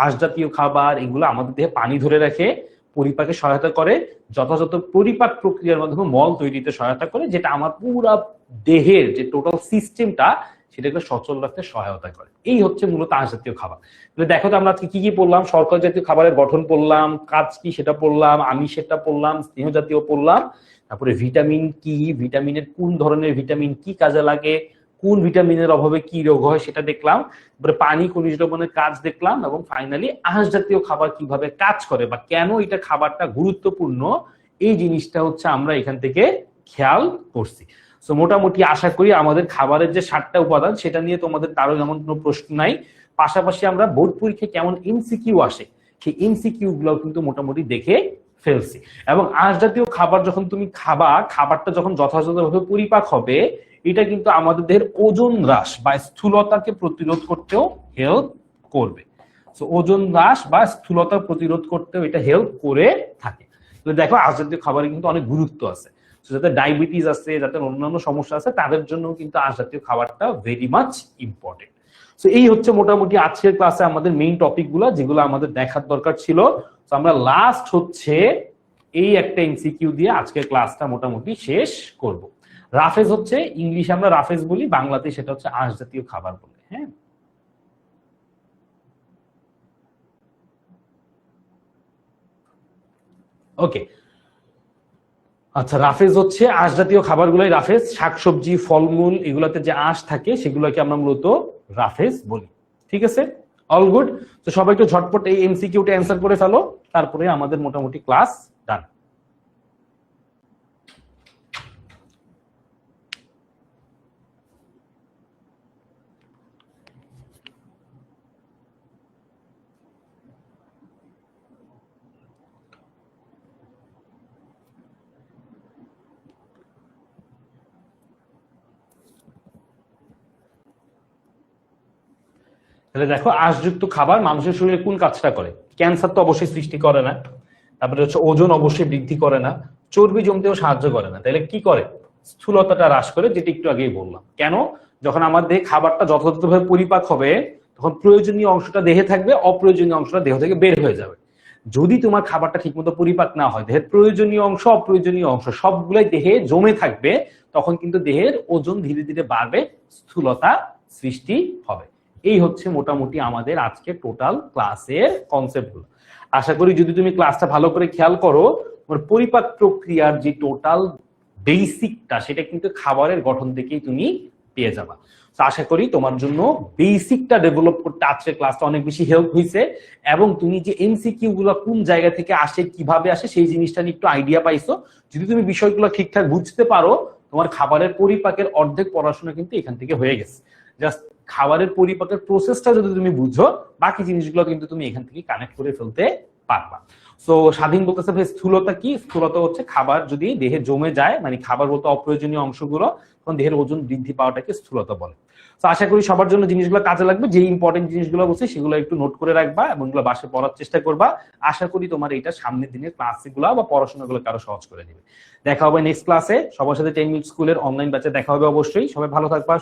আঁশ জাতীয় খাবার এগুলো আমাদের দেহে পানি ধরে রাখে, পরিপাকে সহায়তা করে, যথাযথ পরিপাক প্রক্রিয়ার মাধ্যমে মল তৈরিতে সহায়তা করে, যেটা আমার পুরো দেহের যে টোটাল সিস্টেমটা সেটাকে সচল রাখতে সহায়তা করে। এই হচ্ছে মূলত আঁশ জাতীয় খাবার। দেখো তো আমরা আজকে কি কি পড়লাম। শর্করা জাতীয় খাবারের গঠন পড়লাম, কাজ কি সেটা পড়লাম, আমিষ সেটা পড়লাম, স্নেহ জাতীয় পড়লাম, তারপরে ভিটামিন কি, ভিটামিনের কোন ধরনের ভিটামিন কি কাজে লাগে, কোন ভিটামিনের অভাবে কি রোগ হয় সেটা দেখলাম, তারপরে পানি খনিজ লবণের কাজ দেখলাম, এবং ফাইনালি আঁশ জাতীয় খাবার কিভাবে কাজ করে বা কেন এটা খাবারটা গুরুত্বপূর্ণ, এই জিনিসটা হচ্ছে আমরা এখান থেকে খেয়াল করছি। সো মোটামুটি আশা করি আমাদের খাবারের যে 7টা উপাদান সেটা নিয়ে তোমাদের কারো যেমন কোনো প্রশ্ন নাই। পাশাপাশি আমরা বোর্ড পরীক্ষায় কেমন এমসিকিউ আসে সেই এমসিকিউ গুলো কিন্তু মোটামুটি দেখে ফেলছি। এবং আঁশ জাতীয় খাবার যখন তুমি খাবা, খাবারটা যখন যথাযথভাবে পরিপাক হবে, এটা কিন্তু আমাদের দেহের ওজন হ্রাস বা স্থূলতাকে প্রতিরোধ করতেও হেল্প করবে। সো ওজন হ্রাস বা স্থূলতা প্রতিরোধ করতেও এটা হেল্প করে থাকে। তো দেখো আঁশ জাতীয় খাবারে কিন্তু অনেক গুরুত্ব আছে। যাদের ডায়াবেটিস আছে, যাদের অন্যান্য সমস্যা আছে, তাদের জন্য কিন্তু আঁশ জাতীয় খাবারটা ভেরি মাচ ইম্পর্টেন্ট। সো এই হচ্ছে মোটামুটি আজকের ক্লাসে আমাদের মেইন টপিক গুলো, যেগুলো আমাদের দেখার দরকার ছিল। তো আমরা লাস্ট হচ্ছে এই একটা এমসিকিউ দিয়ে আজকের ক্লাসটা মোটামুটি শেষ করব। রাফেজ হচ্ছে ইংলিশে আমরা রাফেজ বলি, বাংলাতে সেটা হচ্ছে আঁশ জাতীয় খাবার বলে। হ্যাঁ, ওকে। আচ্ছা, রাফেজ হচ্ছে আঁশ জাতীয় খাবারগুলোই রাফেজ। শাকসবজি, ফলমূল এগুলোতে যে আঁশ থাকে সেগুলোকে আমরা মূলত রাফেজ বলি। ঠিক আছে, অল গুড। তো সবাই একটু ঝটপট এই এমসিকিউটা অ্যান্সার করে ফেলো, তারপরে আমাদের মোটামুটি ক্লাস ডান। তাহলে দেখো, আঁশযুক্ত খাবার মানুষের শরীরে কোন কাজটা করে? ক্যান্সার তো অবশ্যই সৃষ্টি করে না, তারপরে হচ্ছে ওজন অবশ্যই বৃদ্ধি করে না, চর্বি জমতেও সাহায্য করে না। তাহলে কি করে? স্থূলতাটা হ্রাস করে, যেটা একটু আগেই বললাম। কেন? যখন আমাদের খাবারটা যথাযথভাবে পরিপাক হবে, তখন প্রয়োজনীয় অংশটা দেহে থাকবে, অপ্রয়োজনীয় অংশটা দেহ থেকে বের হয়ে যাবে। যদি তোমার খাবারটা ঠিকমতো পরিপাক না হয়, দেহের প্রয়োজনীয় অংশ অপ্রয়োজনীয় অংশ সবগুলাই দেহে জমে থাকবে, তখন কিন্তু দেহের ওজন ধীরে ধীরে বাড়বে, স্থূলতা সৃষ্টি হবে। এই হচ্ছে মোটামুটি আমাদের আজকে টোটাল ক্লাসের কনসেপ্টগুলো। আশা করি যদি তুমি ক্লাসটা ভালো করে খেয়াল করো, তোমার পরিপাক প্রক্রিয়ার যে টোটাল বেসিকটা সেটা কিন্তু খাবারের গঠন থেকেই তুমি পেয়ে যাবা। তো আশা করি তোমার জন্য বেসিকটা ডেভেলপ করতে আজকের ক্লাসটা অনেক বেশি হেল্প হয়েছে, এবং তুমি যে এমসিকিউ গুলো কোন জায়গা থেকে আসে, কিভাবে আসে, সেই জিনিসটা নিয়ে একটু আইডিয়া পাইছো। যদি তুমি বিষয়গুলো ঠিকঠাক বুঝতে পারো, তোমার খাবারের পরিপাকের অর্ধেক পড়াশোনা কিন্তু এখান থেকে হয়ে গেছে। জাস্ট খাবারের পরিপাকের প্রসেসটা যদি তুমি বুঝো, বাকি জিনিসগুলো কিন্তু তুমি এখান থেকে কানেক্ট করে ফেলতে পারবা। সো স্বাধীন বলতেছে ভাই স্থূলতা কি? স্থূলতা হচ্ছে খাবার যদি দেহে জমে যায়, মানে খাবার বলতে অপ্রয়োজনীয় অংশগুলো, তখন দেহের ওজন বৃদ্ধি পাওয়াটাকে স্থূলতা বলে। তো আশা করি সবার জন্য জিনিসগুলো কাজে লাগবে। যে ইম্পর্টেন্ট জিনিসগুলো বলছি সেগুলো একটু নোট করে রাখবা এবং এগুলো বাসায় পড়ার চেষ্টা করবা। আশা করি তোমার এটা সামনের দিনের ক্লাসগুলো বা পড়াশোনাগুলো আরো সহজ করে দিবে। দেখা হবে নেক্সট ক্লাসে। সবার সাথে 10 মিনিট স্কুলের অনলাইন ব্যাচে দেখা হবে অবশ্যই। সবাই ভালো থাকবা।